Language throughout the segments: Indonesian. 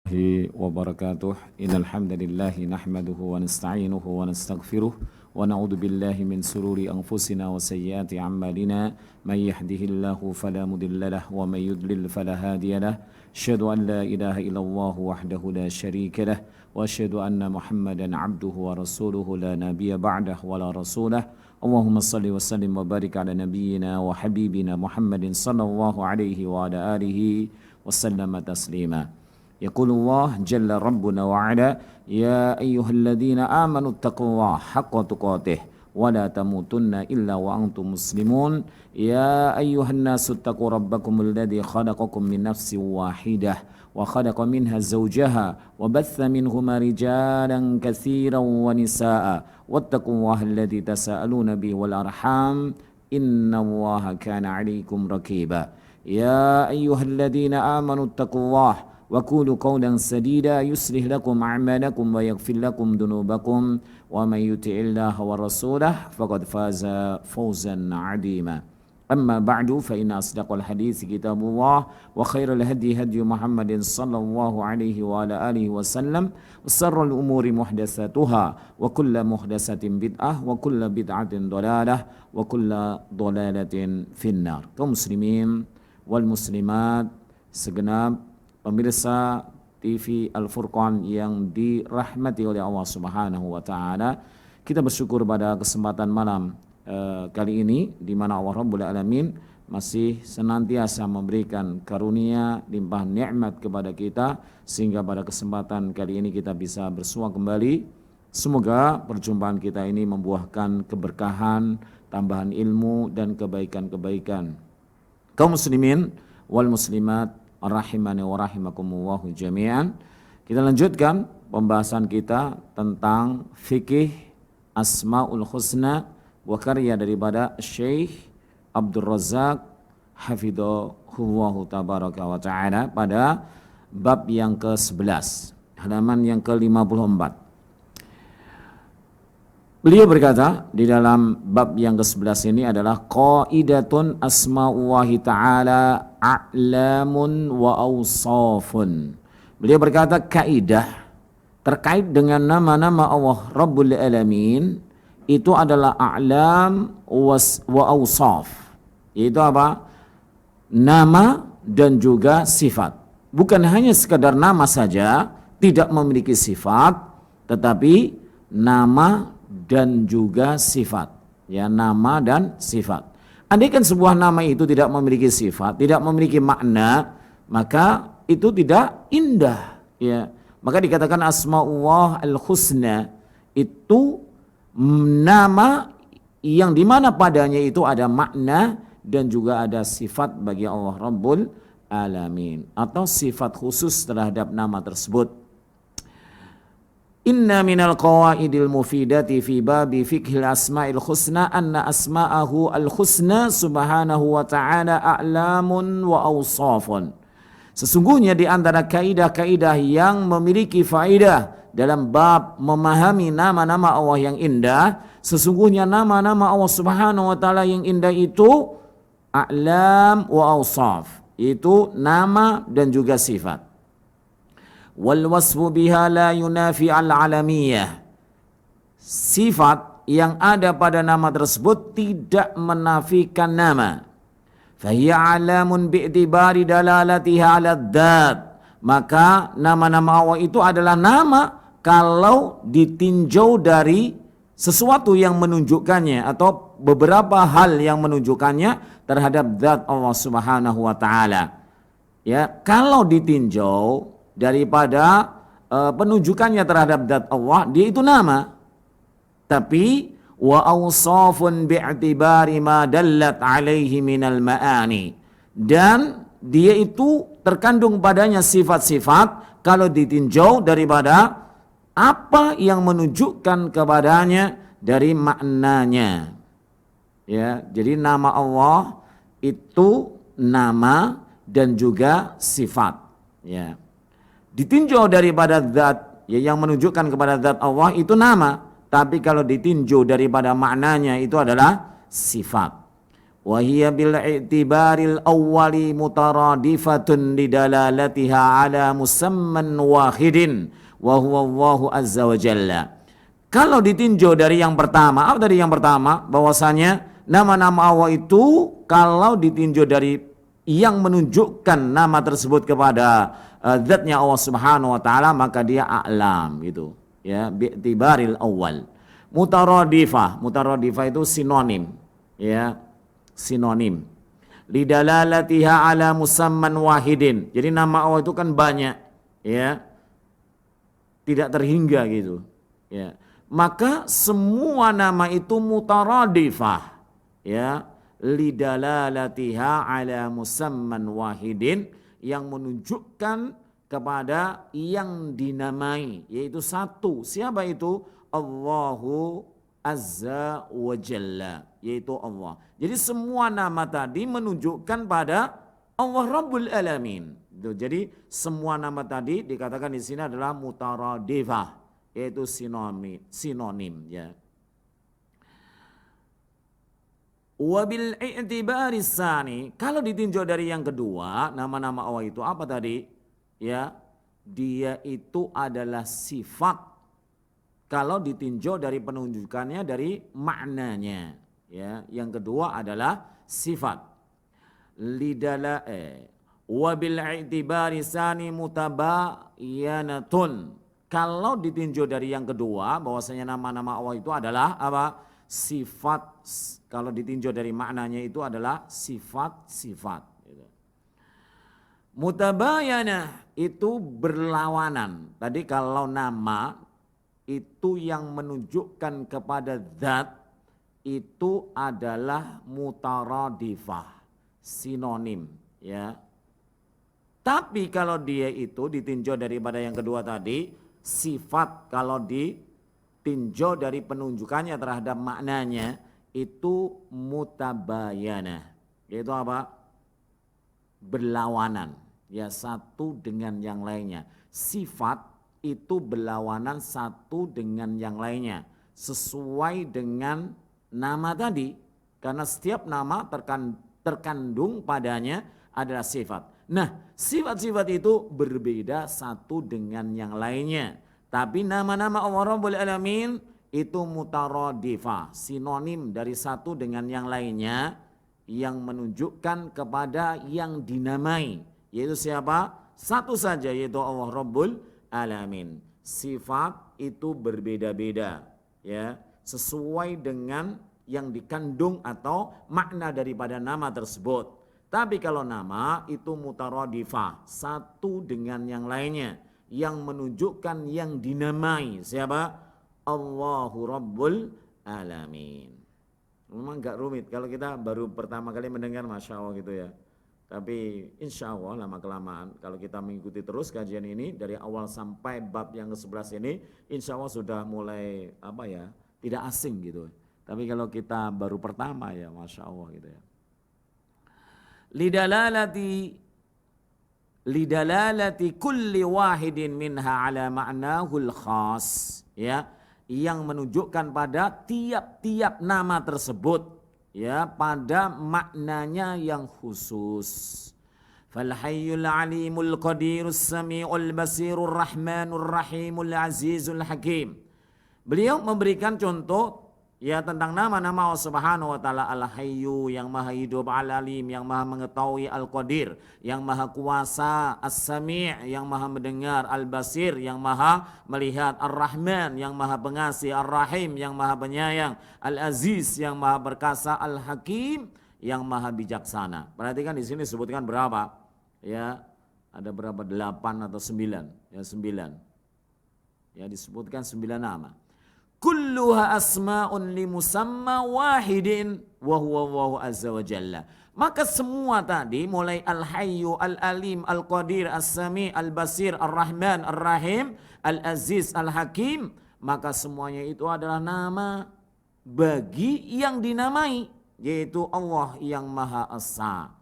وبركاته إن الحمد لله نحمده ونستعينه ونستغفره ونعوذ بالله من سرور أنفسنا وسيئات أعمالنا من يهده الله فلا مضل له ومن يضلل فلا هادي له أشهد أن لا إله إلا الله وحده لا شريك له وأشهد أن محمدا عبده ورسوله لا نبي بعده ولا رسوله اللهم صل وسلم وبارك على نبينا وحبيبنا محمد صلى الله عليه وعلى آله وسلم تسليما يقول الله جل ربنا وعلا يا أيها الذين آمنوا اتقوا الله حق تقاته ولا تموتن إلا وأنتم مسلمون يا أيها الناس اتقوا ربكم الذي خلقكم من نفس واحدة وخلق منها زوجها وبث منهما رجالا كثيرا ونساء واتقوا الله الذي تساءلون به والأرحام إن الله كان عليكم رقيبا يا أيها الذين آمنوا اتقوا الله وقولوا قولا سديدا يصلح لكم أعمالكم ويغفر لكم ذنوبكم ومن يطع الله ورسوله فقد فاز فوزا عظيما أما بعد فإن أصدق الحديث كتاب الله وخير الهدي هدي محمد صلى الله عليه وعلى آله وسلم وشر الأمور محدثاتها وكل محدثة بدعة وكل بدعة ضلالة وكل ضلالة في النار kaum muslimin wal muslimat segenap pemirsa TV Al-Furqan yang dirahmati oleh Allah Subhanahu wa taala, kita bersyukur pada kesempatan malam kali ini di mana Allah Rabbul Alamin masih senantiasa memberikan karunia limpahan nikmat kepada kita sehingga pada kesempatan kali ini kita bisa bersua kembali. Semoga perjumpaan kita ini membuahkan keberkahan, tambahan ilmu dan kebaikan-kebaikan. Kaum muslimin wal muslimat rahimani wa rahimakumullahu jami'an. Kita lanjutkan pembahasan kita tentang fikih Asmaul Husna wa karya daripada Syekh Abdul Razak hafidhahullahu tabaraka wa ta'ala pada bab yang ke-11 halaman yang ke-54. Beliau berkata di dalam bab yang ke-11 ini adalah qaidatun asma'ullahi ta'ala a'lamun wa awsafun. Beliau berkata kaidah terkait dengan nama-nama Allah Rabbul Alamin itu adalah a'lam wa awsaf. Yaitu apa? Nama dan juga sifat. Bukan hanya sekadar nama saja, tidak memiliki sifat, tetapi nama dan juga sifat, ya, nama dan sifat. Andaikan sebuah nama itu tidak memiliki sifat, tidak memiliki makna, maka itu tidak indah, ya. Maka dikatakan Asmaullah Al-Husna itu nama yang dimana padanya itu ada makna dan juga ada sifat bagi Allah Rabbul Alamin atau sifat khusus terhadap nama tersebut. Inna minal qawaidil mufidati fi babi fiqhil asma'il husna anna asma'ahu al-husna subhanahu wa ta'ala a'lamun wa awsafun. Sesungguhnya di antara kaidah-kaidah yang memiliki faedah dalam bab memahami nama-nama Allah yang indah, sesungguhnya nama-nama Allah subhanahu wa ta'ala yang indah itu a'lam wa awsaf, itu nama dan juga sifat. Wal wasfu biha la yunafi al-alamiyah. Sifat yang ada pada nama tersebut tidak menafikan nama. Fahiya alamun bi'tibari dalalatiha ala dzat. Maka nama-nama Allah itu adalah nama kalau ditinjau dari sesuatu yang menunjukkannya atau beberapa hal yang menunjukkannya terhadap zat Allah Subhanahu wa taala. Ya, kalau ditinjau daripada penunjukannya terhadap zat Allah, dia itu nama. Tapi wa awsafun bi'tibari ma dallat alaihi minal ma'ani, dan dia itu terkandung padanya sifat-sifat kalau ditinjau daripada apa yang menunjukkan kepadanya dari maknanya. Ya, jadi nama Allah itu nama dan juga sifat, ya. Ditinjau daripada zat, ya, yang menunjukkan kepada zat Allah itu nama, tapi kalau ditinjau daripada maknanya itu adalah sifat. wa hiya bil i'tibaril awwali mutaradifatun lidalalatiha ala musamman wahidin wa huwa Allahu azza wa jalla. Kalau ditinjau dari yang pertama, apa tadi yang pertama? Bahwasanya nama-nama Allah itu kalau ditinjau dari yang menunjukkan nama tersebut kepada zatnya Allah Subhanahu wa taala, maka dia a'lam gitu. Ya, bi'tibaril awal. Mutaradifah itu sinonim, ya. Sinonim. Lidalalatiha ala musamman wahidin. Jadi nama Allah itu kan banyak, ya. Tidak terhingga gitu, ya. Maka semua nama itu mutaradifah, ya, lidalalatiha ala musamman wahidin, yang menunjukkan kepada yang dinamai, yaitu satu. Siapa itu? Allahu azza wa jalla, yaitu Allah. Jadi semua nama tadi menunjukkan pada Allah Rabbul Alamin. Jadi semua nama tadi dikatakan di sini adalah mutaradifah, yaitu sinonim, ya. Wabil i'tibari tsani, kalau ditinjau dari yang kedua, nama-nama Allah itu apa tadi? Ya, dia itu adalah sifat. Kalau ditinjau dari penunjukannya, dari maknanya, ya. Yang kedua adalah sifat. Wabil i'tibari tsani mutabayyanatun. Kalau ditinjau dari yang kedua, bahwasanya nama-nama Allah itu adalah apa? Sifat. Kalau ditinjau dari maknanya itu adalah sifat-sifat. Mutabayanah itu berlawanan. Tadi kalau nama itu yang menunjukkan kepada zat itu adalah mutaradifah, sinonim, ya. Tapi kalau dia itu ditinjau daripada yang kedua tadi, sifat, kalau ditinjau dari penunjukannya terhadap maknanya itu mutabayanah, yaitu apa? Berlawanan, ya, satu dengan yang lainnya. Sifat itu berlawanan satu dengan yang lainnya sesuai dengan nama tadi, karena setiap nama terkandung padanya adalah sifat. Nah, sifat-sifat itu berbeda satu dengan yang lainnya, tapi nama-nama Allah Rabbul Alamin itu mutaradifah, sinonim dari satu dengan yang lainnya, yang menunjukkan kepada yang dinamai, yaitu siapa? Satu saja, yaitu Allah Rabbul Alamin. Sifat itu berbeda-beda, ya, sesuai dengan yang dikandung atau makna daripada nama tersebut. Tapi kalau nama itu mutaradifah, satu dengan yang lainnya, yang menunjukkan yang dinamai siapa? Allahu Rabbul Alamin. Memang gak rumit kalau kita baru pertama kali mendengar, Masya Allah gitu ya. Tapi insya Allah lama-kelamaan kalau kita mengikuti terus kajian ini dari awal sampai bab yang ke-11 ini, insya Allah sudah mulai apa ya, tidak asing gitu. Tapi kalau kita baru pertama ya Masya Allah gitu ya. Lidalalati kulli wahidin minha ala ma'nahul khas, ya, yang menunjukkan pada tiap-tiap nama tersebut, ya, pada maknanya yang khusus. Fal hayyul alimul qadirus samiul basirur rahmanur rahimul azizul hakim. Beliau memberikan contoh, ya, tentang nama-nama Allah Subhanahu wa taala. Al-Hayyu, yang maha hidup, Al-Alim, yang maha mengetahui, Al-Qadir, yang maha kuasa, As-Sami', yang maha mendengar, Al-Basir, yang maha melihat, Ar-Rahman, yang maha pengasih, Ar-Rahim, yang maha penyayang, Al-Aziz, yang maha perkasa, Al-Hakim, yang maha bijaksana. Perhatikan di sini disebutkan berapa? Ya, ada berapa? 8 atau 9? Ya, 9. Ya, disebutkan 9 nama. Kulluha asma'un li musamma wahidin wa huwa Allahu azza wa jalla. Maka semua tadi mulai Al-Hayyu, Al-Alim, Al-Qadir, As-Sami', Al-Basir, Ar-Rahman, Ar-Rahim, Al-Aziz, Al-Hakim, maka semuanya itu adalah nama bagi yang dinamai, yaitu Allah yang Maha Esa.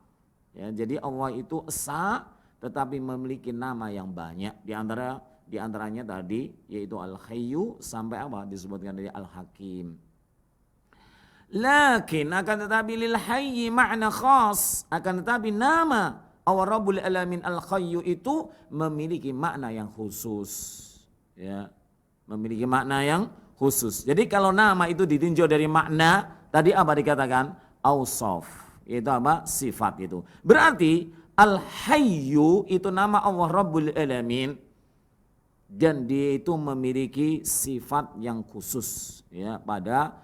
Ya, jadi Allah itu Esa tetapi memiliki nama yang banyak, di antaranya tadi yaitu Al-Hayyu sampai apa disebutkan dari Al-Hakim. Lakin akan tetapi lil hayyi makna khas, akan tetapi nama Allah Rabbul Alamin Al-Hayyu itu memiliki makna yang khusus. Ya, memiliki makna yang khusus. Jadi kalau nama itu ditinjau dari makna, tadi apa dikatakan? Ausaf, yaitu apa? Sifat itu. Berarti Al-Hayyu itu nama Allah Rabbul Alamin dan dia itu memiliki sifat yang khusus ya pada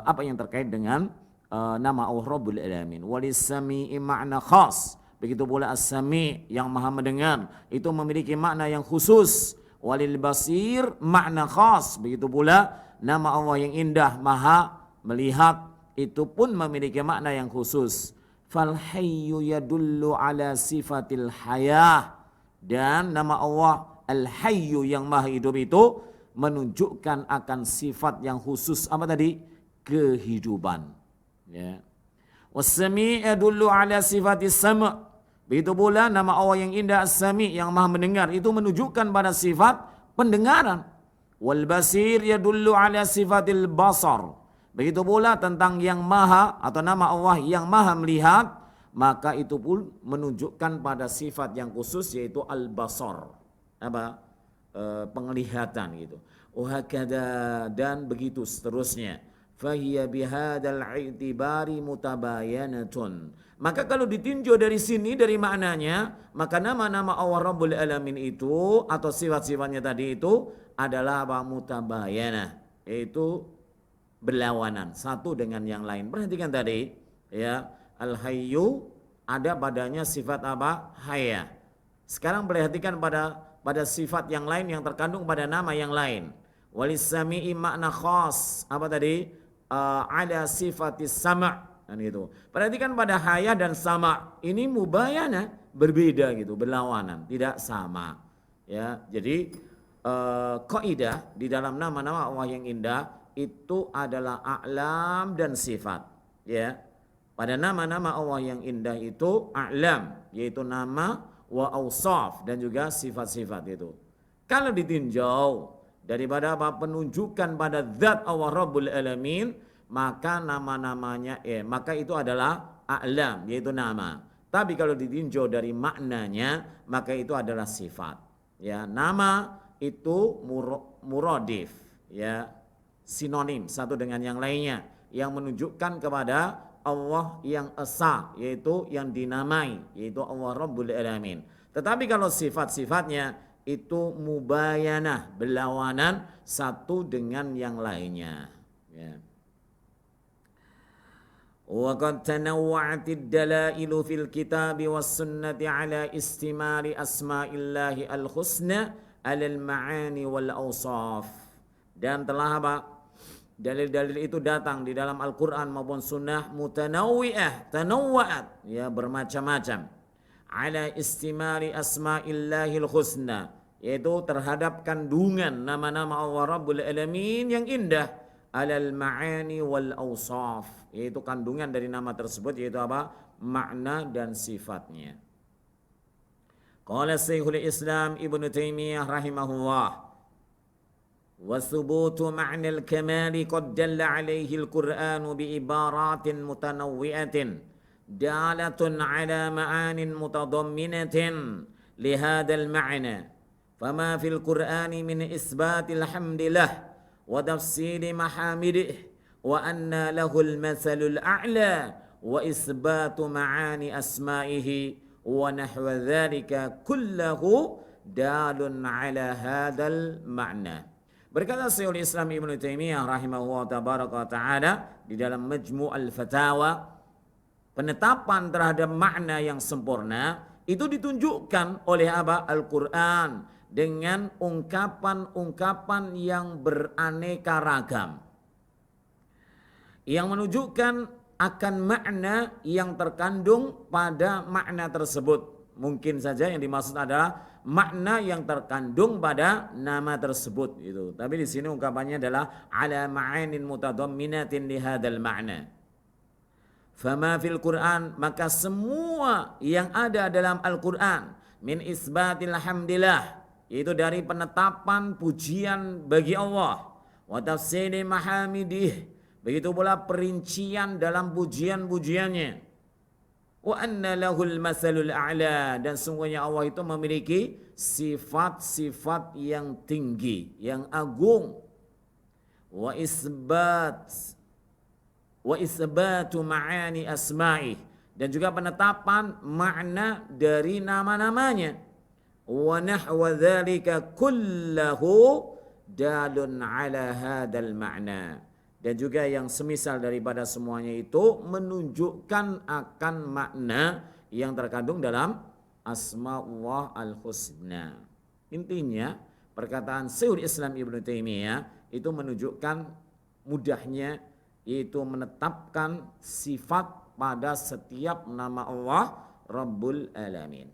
apa yang terkait dengan nama Allah Rabbul Alamin. Walis-Sami'i makna khas. Begitu pula As-Sami' yang Maha mendengar itu memiliki makna yang khusus. Walil Basir makna khas. Begitu pula nama Allah yang indah Maha melihat itu pun memiliki makna yang khusus. Fal hayyu yadullu ala sifatil hayah, dan nama Allah Al-Hayyu yang Maha hidup itu menunjukkan akan sifat yang khusus apa tadi? Kehidupan. Ya. Was-Sami' yadullu ala sifatis sam'. Begitu pula nama Allah yang indah As-Sami' yang Maha mendengar itu menunjukkan pada sifat pendengaran. Wal Basir yadullu ala sifatil basar. Begitu pula tentang yang Maha atau nama Allah yang Maha melihat, maka itu pun menunjukkan pada sifat yang khusus yaitu al-basar. Apa? Penglihatan gitu. Wahakada, dan begitu seterusnya. Fahiya bihadal i'tibari mutabayanatun. Maka kalau ditinjau dari sini dari maknanya, maka nama-nama Allah Rabbul Alamin itu atau sifat-sifatnya tadi itu adalah apa? Mutabayanah, yaitu berlawanan satu dengan yang lain. Perhatikan tadi ya, Al-Hayyu ada padanya sifat apa? Haya. Sekarang perhatikan pada sifat yang lain yang terkandung pada nama yang lain. Walis-Sami'i makna khas. Apa tadi? Ada sifatis sama' kan gitu. Perhatikan pada haya dan sama' ini mubayana, berbeda gitu, berlawanan, tidak sama. Ya, jadi kaidah di dalam nama-nama Allah yang indah itu adalah a'lam dan sifat. Ya, pada nama-nama Allah yang indah itu a'lam, yaitu nama, wa awsaf, dan juga sifat-sifat itu. Kalau ditinjau daripada apa? Penunjukan pada zat Allah Rabbul Alamin, maka nama-namanya maka itu adalah a'lam, yaitu nama. Tapi kalau ditinjau dari maknanya, maka itu adalah sifat. Ya, nama itu muradif, ya, sinonim satu dengan yang lainnya yang menunjukkan kepada Allah yang esa, yaitu yang dinamai, yaitu Allah Rabbul Alamin. Tetapi kalau sifat-sifatnya itu mubayanah, berlawanan satu dengan yang lainnya. Ya. Wa qad tanawwa'atid dalailu fil kitabi was sunnati ala istimali asma'illahi al-husna 'ala al-ma'ani wal awsaf. Dan telah apa? Dalil-dalil itu datang di dalam Al-Qur'an maupun sunnah mutanawwi'ah, tanawwa'at, ya, bermacam-macam. Ala istimali asma'illahil husna, yaitu terhadap kandungan nama-nama Allah Rabbul Alamin yang indah, alal ma'ani wal awsaf, yaitu kandungan dari nama tersebut, yaitu apa? Makna dan sifatnya. Qala Syekhul Islam Ibnu Taimiyah rahimahullah, wa thubutu ma'nal kamali qad dalla alaihi al-Qur'anu bi ibaratin mutanawwi'atin دالة على معان متضمنة لهذا المعنى فما في القرآن من إثبات الحمد له وتفسير محامده وأن له المثل الأعلى وإثبات معاني أسمائه ونحو ذلك كله دال على هذا المعنى. Berkata Syekhul Islam Ibnu Taimiyah rahimahullah tabaraka wa ta'ala di dalam Majmu' al-Fatawa, penetapan terhadap makna yang sempurna itu ditunjukkan oleh apa? Al-Quran dengan ungkapan-ungkapan yang beraneka ragam yang menunjukkan akan makna yang terkandung pada makna tersebut. Mungkin saja yang dimaksud adalah makna yang terkandung pada nama tersebut itu. Tapi di sini ungkapannya adalah ala ma'anin mutadamminatin li hadzal ma'na. Fama fil Quran, maka semua yang ada dalam Al-Quran min isbatil hamdillah, yaitu dari penetapan pujian bagi Allah, wa tafsiri mahamidih, Begitu pula perincian dalam pujian-pujiannya. Wa anna lahul masalul a'la, dan sungguhnya Allah itu memiliki sifat-sifat yang tinggi, yang agung. Wa isbatu ma'ani asma'i, dan juga penetapan makna dari nama-namanya. Wa nahwa dzalika kullahu dalun ala hadzal ma'na, dan juga yang semisal daripada semuanya itu menunjukkan akan makna yang terkandung dalam Asmaullah al-Husna. Intinya perkataan Syekhul Islam Ibnu Taimiyah itu menunjukkan mudahnya, yaitu menetapkan sifat pada setiap nama Allah Rabbul Alamin.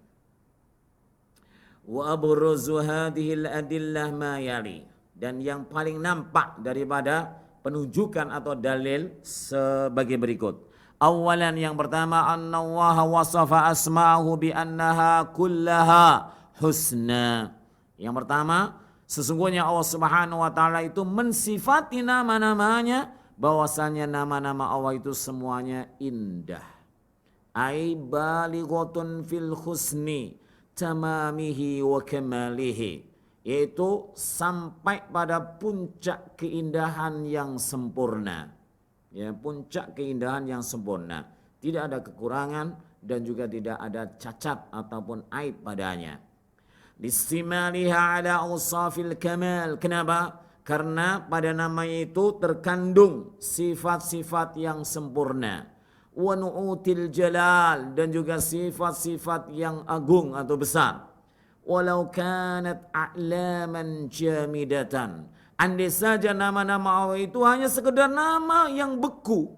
Wa abruzu hadhil adillah ma yali, dan yang paling nampak daripada penunjukan atau dalil sebagai berikut. Awalan, yang pertama, annallaha wasafa asma'ahu bi annaha kullaha husna. Yang pertama, sesungguhnya Allah Subhanahu wa taala itu mensifati nama-namanya bahwasanya nama-nama Allah itu semuanya indah. Ai balighatun fil husni tamamihi wa kamalihi, yaitu sampai pada puncak keindahan yang sempurna. Ya, puncak keindahan yang sempurna. Tidak ada kekurangan dan juga tidak ada cacat ataupun aib padanya. Listimaliha ala awsafil kamal. Kenapa? Karena pada namanya itu terkandung sifat-sifat yang sempurna. Wa nu'util jalal, dan juga sifat-sifat yang agung atau besar. Walau kanat a'laman jamidatan, andai saja nama-nama Allah itu hanya sekedar nama yang beku,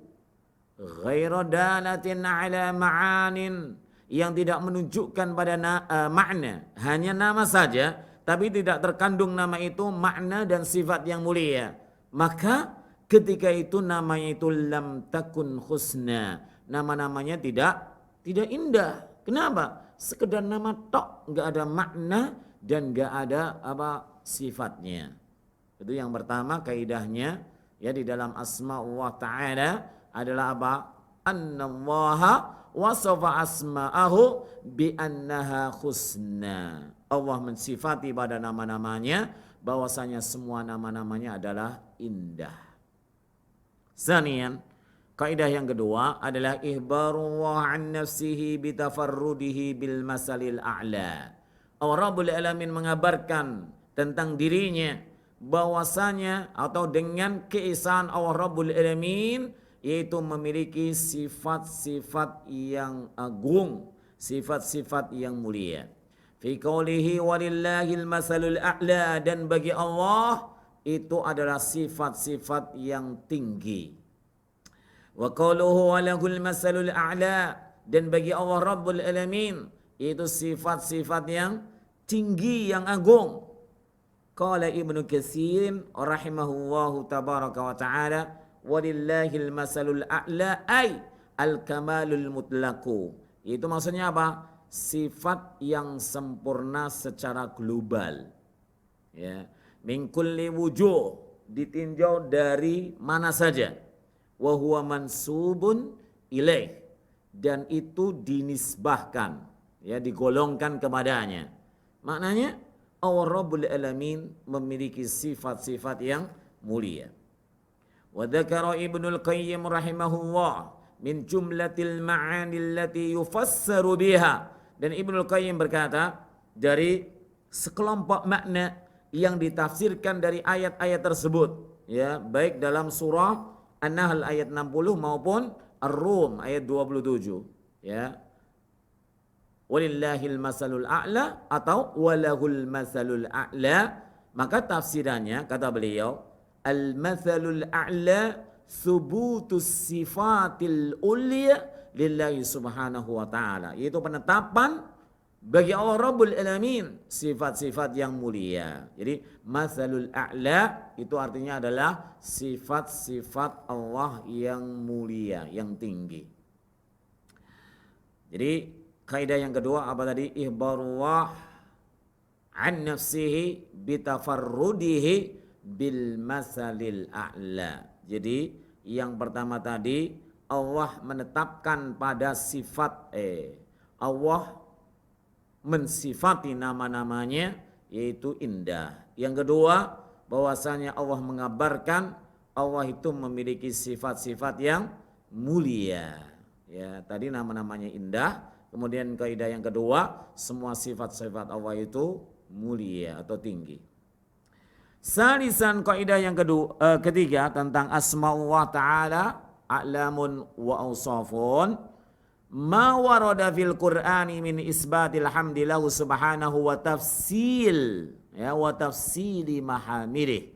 ghairu dalatin ala ma'anin, yang tidak menunjukkan pada makna, hanya nama saja tapi tidak terkandung nama itu makna dan sifat yang mulia, maka ketika itu namanya itu lam takun husna, nama-namanya tidak indah. Kenapa? Sekedar nama tok, nggak ada makna dan nggak ada sifatnya. Itu yang pertama kaidahnya ya di dalam asma Allah Ta'ala adalah apa? Annallaha wasafa asma'ahu bi annaha husna. Allah mensifati pada nama-namanya bahwasanya semua nama-namanya adalah indah. Sanian, kaidah yang kedua adalah ihbarullah an nafsihi bitafarrudihi bil masalil a'la. Allah Rabbul Alamin mengabarkan tentang dirinya bahwasanya atau dengan keesaan Allah Rabbul Alamin, yaitu memiliki sifat-sifat yang agung, sifat-sifat yang mulia. Fi qoulihi walillahil masalul a'la, dan bagi Allah itu adalah sifat-sifat yang tinggi. Wa qauluhu walahul masalul a'la, dan bagi Allah Rabbul Alamin itu sifat-sifat yang tinggi, yang agung. Qala Ibnu Katsir rahimahullahu tabaraka wa ta'ala walillahil masalul a'la ay al-kamalul mutlaqu. Itu maksudnya apa? Sifat yang sempurna secara global. Ya, min kulli wujuh, ditinjau dari mana saja. Wa huwa mansubun ilaih, dan itu dinisbahkan, ya, digolongkan kepadanya. Maknanya Allah Rabbul Alamin memiliki sifat-sifat yang mulia. Wa dzakara Ibnul Qayyim rahimahullah min jumlatil ma'ani allati yufassaru biha, dan Ibnul Qayyim berkata dari sekelompok makna yang ditafsirkan dari ayat-ayat tersebut, ya, baik dalam surah An-Nahl ayat 60 maupun Ar-Rum ayat 27, ya. Walillahil masalul a'la atau walahul masalul a'la, maka tafsirannya kata beliau al-mathalul a'la thubutus sifatil ulya lillahi subhanahu wa ta'ala, yaitu penetapan bagi Allah Rabbul Alamin sifat-sifat yang mulia. Jadi mathalul a'la itu artinya adalah sifat-sifat Allah yang mulia, yang tinggi. Jadi kaidah yang kedua apa tadi? Ihbarullah an nafsihi bitafarrudihi bil masalil a'la. Jadi Yang pertama tadi Allah menetapkan pada sifat Allah mensifati nama-namanya yaitu indah. Yang kedua, bahwasanya Allah mengabarkan Allah itu memiliki sifat-sifat yang mulia. Ya, tadi nama-namanya indah. Kemudian kaidah yang kedua, semua sifat-sifat Allah itu mulia atau tinggi. Salisan kaidah yang ketiga tentang asma'ullah ta'ala a'lamun wa awsafun ma warada fil Qur'ani min isbatil hamdi lahu subhanahu wa tafsil wa tafsili mahamidih.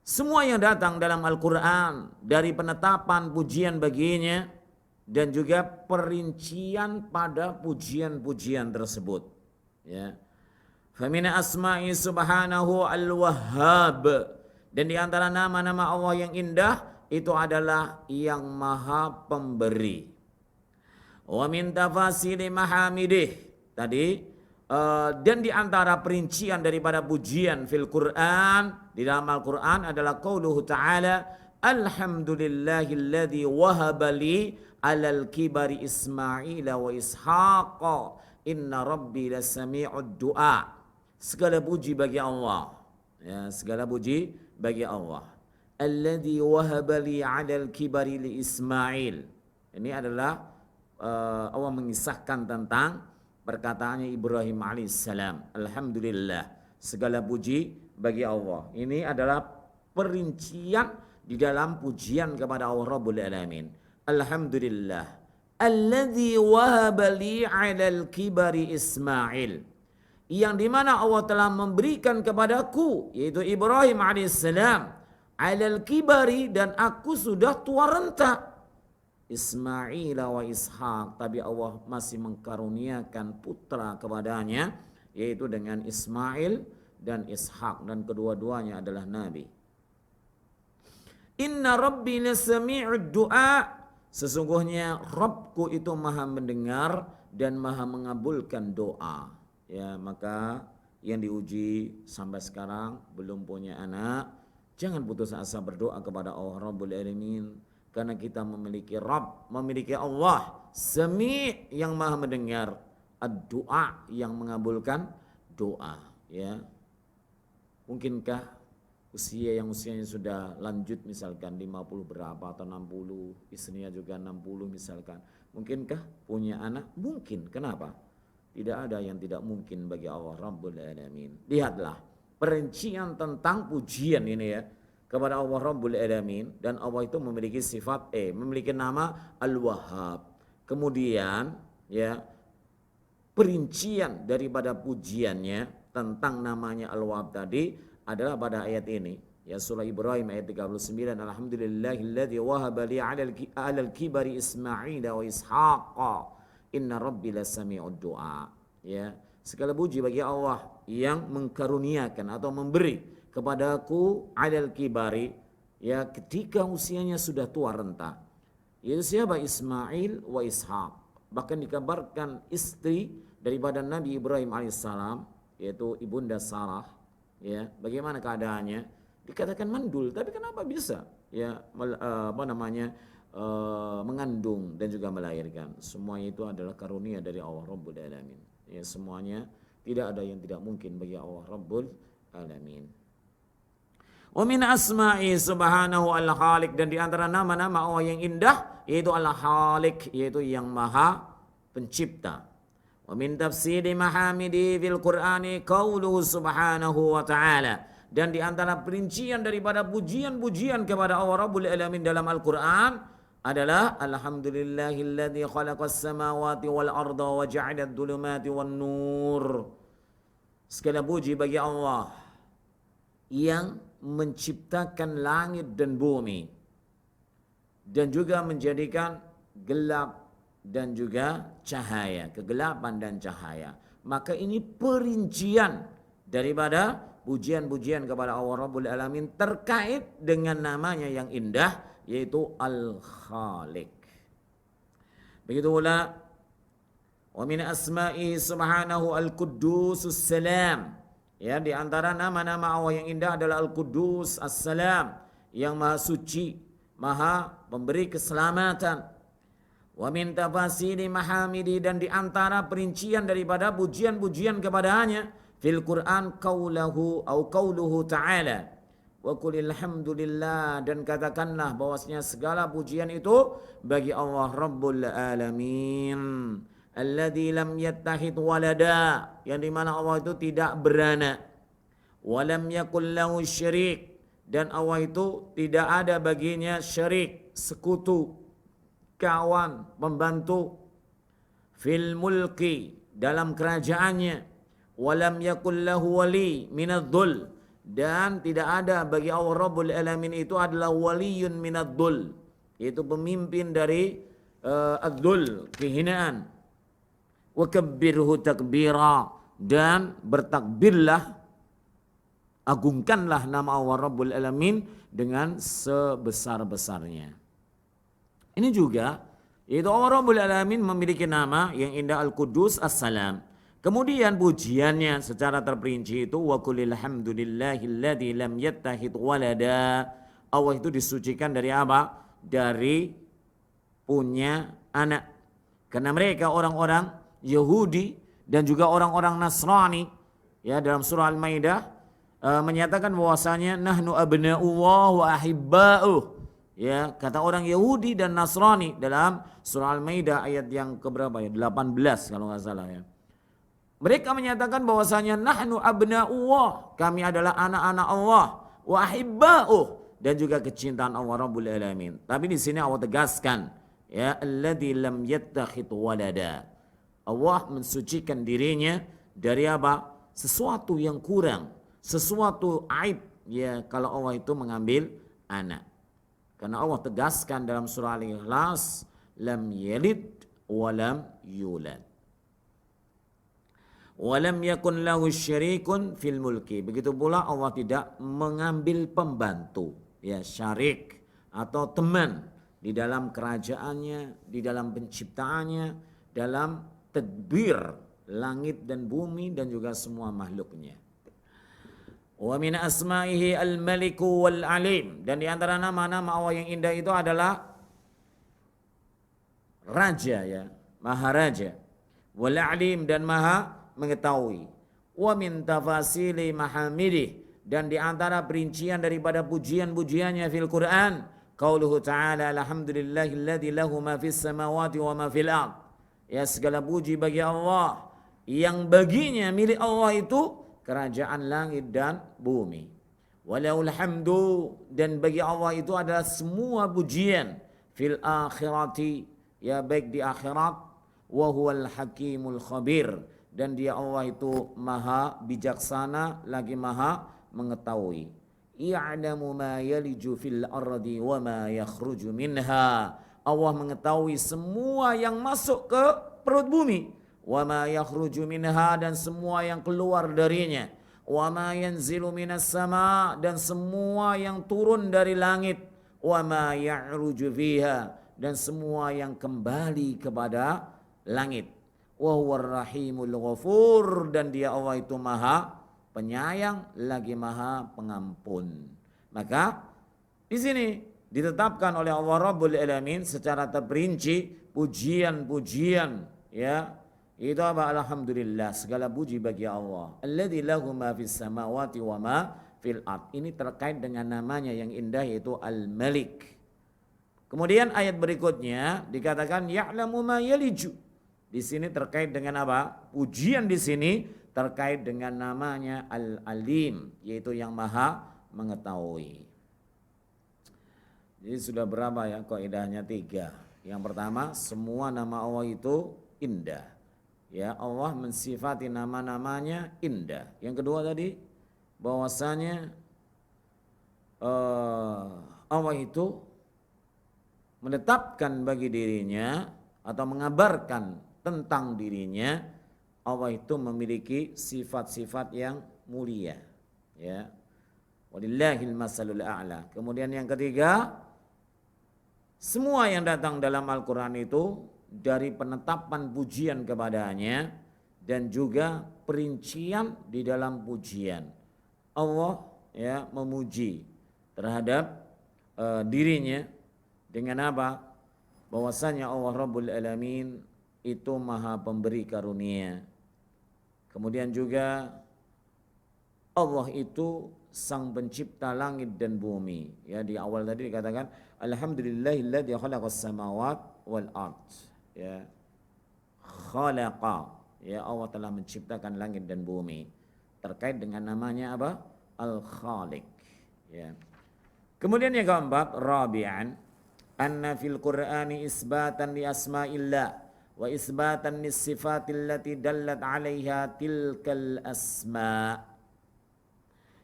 Semua yang datang dalam Al-Qur'an dari penetapan pujian baginya dan juga perincian pada pujian-pujian tersebut. Ya. Famina asma'i subhanahu al-wahhab. Dan di antara nama-nama Allah yang indah itu adalah yang maha pemberi. Wa min tafasili mahamidih. Tadi dan di antara perincian daripada pujian fil Quran di dalam Al-Quran adalah qauluhu ta'ala alhamdulillahilladzi wahaba li alal kibari Ismaila wa Ishaqa inna rabbi lasami'ud du'a. Segala puji bagi Allah. Ya, segala puji bagi Allah. Alladzi wahaba li alal kibari li Ismail. Ini adalah Allah mengisahkan tentang perkataannya Ibrahim alaihissalam. Alhamdulillah, segala puji bagi Allah. Ini adalah perincian di dalam pujian kepada Allah Rabbul Alamin. Alhamdulillah alladzi wahaba li 'alal kibari Ismail, yang dimana Allah telah memberikan kepadaku, yaitu Ibrahim alaihissalam, 'alal kibari, dan aku sudah tua renta, Ismail wa Ishaq, tapi Allah masih mengkaruniakan putra kepadanya, yaitu dengan Ismail dan Ishaq, dan kedua-duanya adalah nabi. Inna rabbi lasami'ud du'a, sesungguhnya Rabbku itu maha mendengar dan maha mengabulkan doa. Ya, maka yang diuji sampai sekarang belum punya anak, jangan putus asa berdoa kepada Allah Rabbul Alamin. Karena kita memiliki Rabb, memiliki Allah Sami' yang maha mendengar, ad-du'a yang mengabulkan doa. Ya, mungkinkah usianya sudah lanjut, misalkan 50 berapa atau 60, istrinya juga 60 misalkan, mungkinkah punya anak? Mungkin. Kenapa? Tidak ada yang tidak mungkin bagi Allah Rabbul Alamin. Lihatlah perincian tentang pujian ini ya kepada Allah Rabbul Alamin, dan Allah itu memiliki sifat memiliki nama Al-Wahhab. Kemudian ya, perincian daripada pujiannya tentang namanya Al-Wahhab tadi adalah pada ayat ini ya, surah Ibrahim ayat 39, alhamdulillahilladzi wahaba li 'alal kibari Ismail wa Ishaqa inna rabbi lasami'ud du'a. Ya, segala puji bagi Allah yang mengkaruniakan atau memberi kepadaku 'alal kibari, ya ketika usianya sudah tua renta, yaitu siapa? Ismail wa Ishaq. Bahkan dikabarkan istri daripada Nabi Ibrahim alaihissalam, yaitu ibunda Sarah, ya bagaimana keadaannya? Dikatakan mandul, tapi kenapa bisa ya mengandung dan juga melahirkan? Semuanya itu adalah karunia dari Allah Rabbul Alamin. Ya, semuanya tidak ada yang tidak mungkin bagi Allah Rabbul Alamin. Wa min asma'i subhanahu al-khaliq, dan di antara nama-nama Allah yang indah yaitu al-khaliq, yaitu yang maha pencipta. Wa min tafsiri mahamidi fil Qur'ani qauluhu subhanahu wa ta'ala, dan di antara perincian daripada pujian-pujian kepada Allah Rabbul Alamin dalam Al-Qur'an adalah alhamdulillahilladzi khalaqas samawati wal arda wa ja'alad dhulumati wan nur. Segala puji bagi Allah yang menciptakan langit dan bumi dan juga menjadikan gelap dan juga cahaya, kegelapan dan cahaya. Maka ini perincian daripada pujian-pujian kepada Allah Rabbul Alamin terkait dengan namanya yang indah, yaitu Al-Khaliq. Begitu pula wa min asma'i subhanahu al-Quddusus Salam. Ya, di antara nama-nama Allah yang indah adalah Al-Quddus As-Salam, yang maha suci, maha pemberi keselamatan. Wa min tafasili mahamidi, dan diantara perincian daripada pujian-pujian kepadanya fil Quran qauluhu ta'ala wa qulil hamdulillah, dan katakanlah bahwasanya segala pujian itu bagi Allah Rabbul Alamin alladzi lam yattahid walada, yang dimana Allah itu tidak beranak, walam yakul lahu syirik, dan Allah itu tidak ada baginya syirik, sekutu, kawan, pembantu, fil mulki, dalam kerajaannya, walam yakul lahu wali minadh-dhul, dan tidak ada bagi Allah Rabbul Alamin itu adalah waliyun minadh-dhul, yaitu pemimpin dari ad-dhul, kehinaan. Wa kabbirhu takbira, dan bertakbirlah, agungkanlah nama Allah Rabbul Alamin dengan sebesar-besarnya. Ini juga, yaitu Allah Rabbul Alamin memiliki nama yang indah, Al-Qudus, As-Salam. Kemudian pujiannya secara terperinci itu wa qulil hamdulillahilladzi lam yattahid walada. Allah itu disucikan dari apa? Dari punya anak. Karena mereka orang-orang Yahudi dan juga orang-orang Nasrani, ya, dalam surah Al-Maidah menyatakan bahwasanya nahnu abna'ullah wa ahibba'uh. Ya, kata orang Yahudi dan Nasrani dalam surah Al-Maidah ayat yang keberapa ya? 18 kalau enggak salah ya. Mereka menyatakan bahwasanya nahnu abna'ullah, kami adalah anak-anak Allah, wa ahibba'uh, dan juga kecintaan Allah Rabbul Alamin. Tapi di sini Allah tegaskan, ya, alladzi lam yattakhidh walada. Allah mensucikan dirinya dari apa? Sesuatu yang kurang, sesuatu aib, ya, kalau Allah itu mengambil anak. Karena Allah tegaskan dalam surah Al-Ikhlas, lam yalid wa lam yulad. Walam yakun lahu syarikun fil mulki. Begitu pula Allah tidak mengambil pembantu, ya, syarik atau teman di dalam kerajaannya, di dalam penciptaannya, dalam tadbir langit dan bumi dan juga semua makhluknya. Wa min asma'ihi al-maliku wal alim, dan di antara nama-nama Allah yang indah itu adalah raja, ya, maharaja, wal alim, dan maha mengetahui. Wa min tafasili mahamidih, dan di antara perincian daripada pujian-pujiannya fil Quran qauluhu ta'ala alhamdulillahilladzi lahu ma fis samawati wa ma fil ard. Ya, segala puji bagi Allah yang baginya, milik Allah itu kerajaan langit dan bumi. Walaul hamdu, dan bagi Allah itu adalah semua pujian fil akhirati, ya, baik di akhirat, wa huwal hakimul khabir, dan dia Allah itu maha bijaksana lagi maha mengetahui. Ya'lamu ma yaliju fil ardi wa ma yakhruju minha. Allah mengetahui semua yang masuk ke perut bumi, wa ma yakhruju minha, dan semua yang keluar darinya, wa ma yanzilu minas sama, dan semua yang turun dari langit, wa ma ya'ruju fiha, dan semua yang kembali kepada langit. Wa huwar rahimul ghafur, dan dia Allah itu maha penyayang lagi maha pengampun. Maka di sini ditetapkan oleh Allah Rabbul Alamin secara terperinci pujian-pujian, ya, itu apa? Alhamdulillah, segala puji bagi Allah. Alladzi lahu ma fis samawati wa ma fil ard. Ini terkait dengan namanya yang indah, yaitu Al-Malik. Kemudian ayat berikutnya dikatakan ya'lamu ma yaliju. Di sini terkait dengan apa? Pujian di sini terkait dengan namanya Al-Alim, yaitu yang maha mengetahui. Jadi sudah berapa ya kaidahnya? 3. Yang pertama, semua nama Allah itu indah. Ya, Allah mensifati nama-namanya indah. Yang kedua tadi, bahwasanya Allah itu menetapkan bagi dirinya atau mengabarkan tentang dirinya, Allah itu memiliki sifat-sifat yang mulia, ya. Walillahil masalul a'la. Kemudian yang ketiga, semua yang datang dalam Al-Quran itu dari penetapan pujian kepadanya dan juga perincian di dalam pujian. Allah, ya, memuji terhadap dirinya dengan apa? Bahwasanya Allah Rabbul Alamin itu maha pemberi karunia. Kemudian juga Allah itu sang pencipta langit dan bumi. Ya, di awal tadi dikatakan alhamdulillahilladzi khalaqas samawati wal ard. Ya. Khalaqa. Ya, Allah telah menciptakan langit dan bumi. Terkait dengan namanya apa? Al-Khaliq. Ya. Kemudian yang keempat, rabi'an, anna fil Qur'ani isbatan li asma'illah wa isbatan lis sifatil lati dallat 'alaiha tilkal asma'.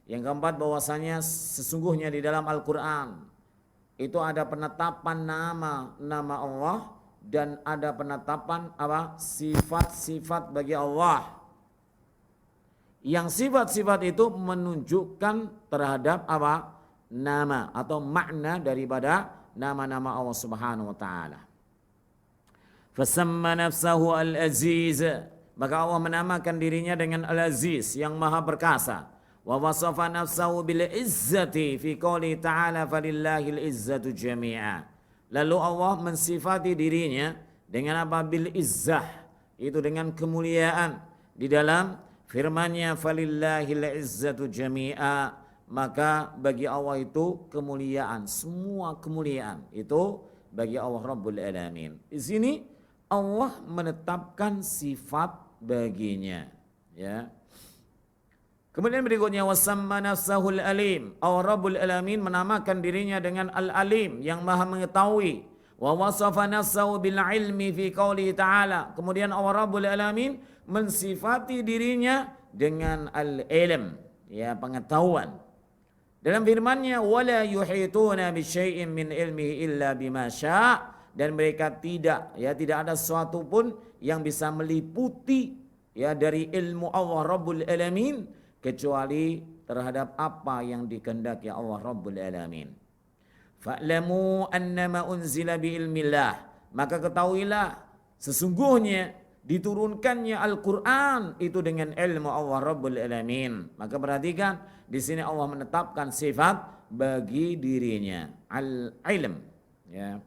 Yang keempat, bahwasanya sesungguhnya di dalam Al-Qur'an itu ada penetapan nama Allah dan ada penetapan apa? Sifat-sifat bagi Allah. Yang sifat-sifat itu menunjukkan terhadap apa? Nama atau makna daripada nama-nama Allah Subhanahu wa taala. Fasamma nafsahu al-aziz, maka Allah menamakan dirinya dengan al-aziz yang maha perkasa. Wa wasafa nafsahu bil izzati fi qouli ta'ala falillahil izzatu jami'a. Lalu Allah mensifati dirinya dengan apa? Bil izzah, itu dengan kemuliaan. Di dalam firman-Nya falillahil izzatu jami'a, maka bagi Allah itu kemuliaan, semua kemuliaan itu bagi Allah Rabbul Alamin. Di sini Allah menetapkan sifat baginya, ya. Kemudian berikutnya wasamma nafsahul alim. Allah Rabbul Alamin menamakan dirinya dengan al-alim, yang maha mengetahui. Wa wasafa nafsahu bil ilmi fi qouli ta'ala. Kemudian Allah Rabbul Alamin mensifati dirinya dengan al-ilm, ya, pengetahuan. Dalam firman-Nya wala yuhituna bi syai'in min ilmihi illa bima syaa, dan mereka tidak ada sesuatu pun yang bisa meliputi ya dari ilmu Allah Rabbul Alamin kecuali terhadap apa yang dikehendaki Allah Rabbul Alamin. Fa'lamu annama unzila bi ilmillah, maka ketahuilah sesungguhnya diturunkannya Al-Qur'an itu dengan ilmu Allah Rabbul Alamin. Maka perhatikan di sini Allah menetapkan sifat bagi dirinya al-ilm, ya.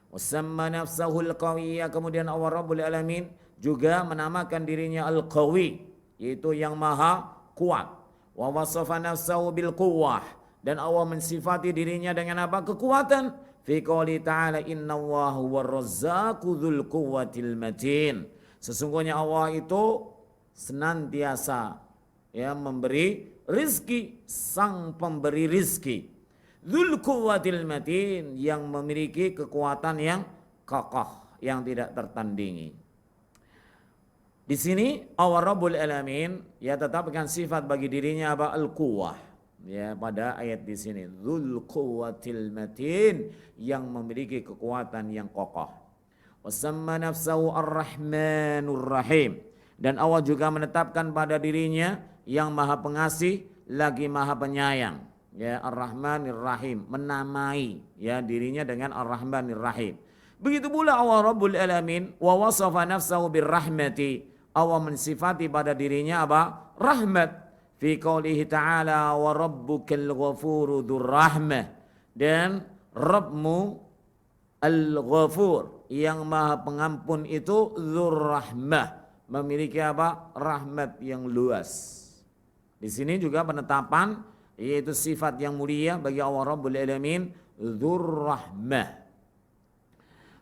Wasamma nafsahu al-qawiyya, kemudian Allah Rabbul Alamin juga menamakan dirinya al-qawi, yaitu yang maha kuat. Wa wasafa nafsahu bil quwwah, dan Allah mensifati dirinya dengan apa? Kekuatan. Fi qouli ta'ala innallaha huwar razzaqu dzul quwwatil matin. Sesungguhnya Allah itu senantiasa ya memberi rizki, sang pemberi rizki. Dzul quwwatil matin, yang memiliki kekuatan yang kokoh, yang tidak tertandingi. Di sini Allah Rabbul Alamin ya tetapkan sifat bagi dirinya apa? Al-Quwwah. Ya, pada ayat di sini Dzul Quwwatil Matin, yang memiliki kekuatan yang kokoh. Wasamma nafsahu Ar-Rahmanur Rahim, dan Allah juga menetapkan pada dirinya yang maha pengasih lagi maha penyayang. Ya, Ar-Rahmanir Rahim, menamai ya dirinya dengan Ar-Rahmanir Rahim. Begitu pula Allah Rabbul Alamin wa wasafa nafsahu birrahmati, Allah mensifati pada dirinya apa? Rahmat. Fi qoulihi ta'ala wa rabbukal ghafuru dzur rahmah, dan Rabbmu al-ghafur, yang maha pengampun itu dzur rahmah, memiliki apa? Rahmat yang luas. Di sini juga penetapan yaitu sifat yang mulia bagi Allah Rabbul Alamin dzur rahmah.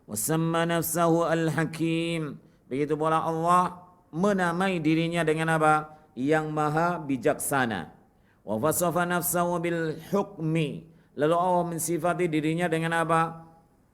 Wasamma nafsahu al-hakim, begitu pula Allah menamai dirinya dengan apa? Yang maha bijaksana. Wa wasafa nafsahu bil hukmi, lalu Allah mensifati dirinya dengan apa?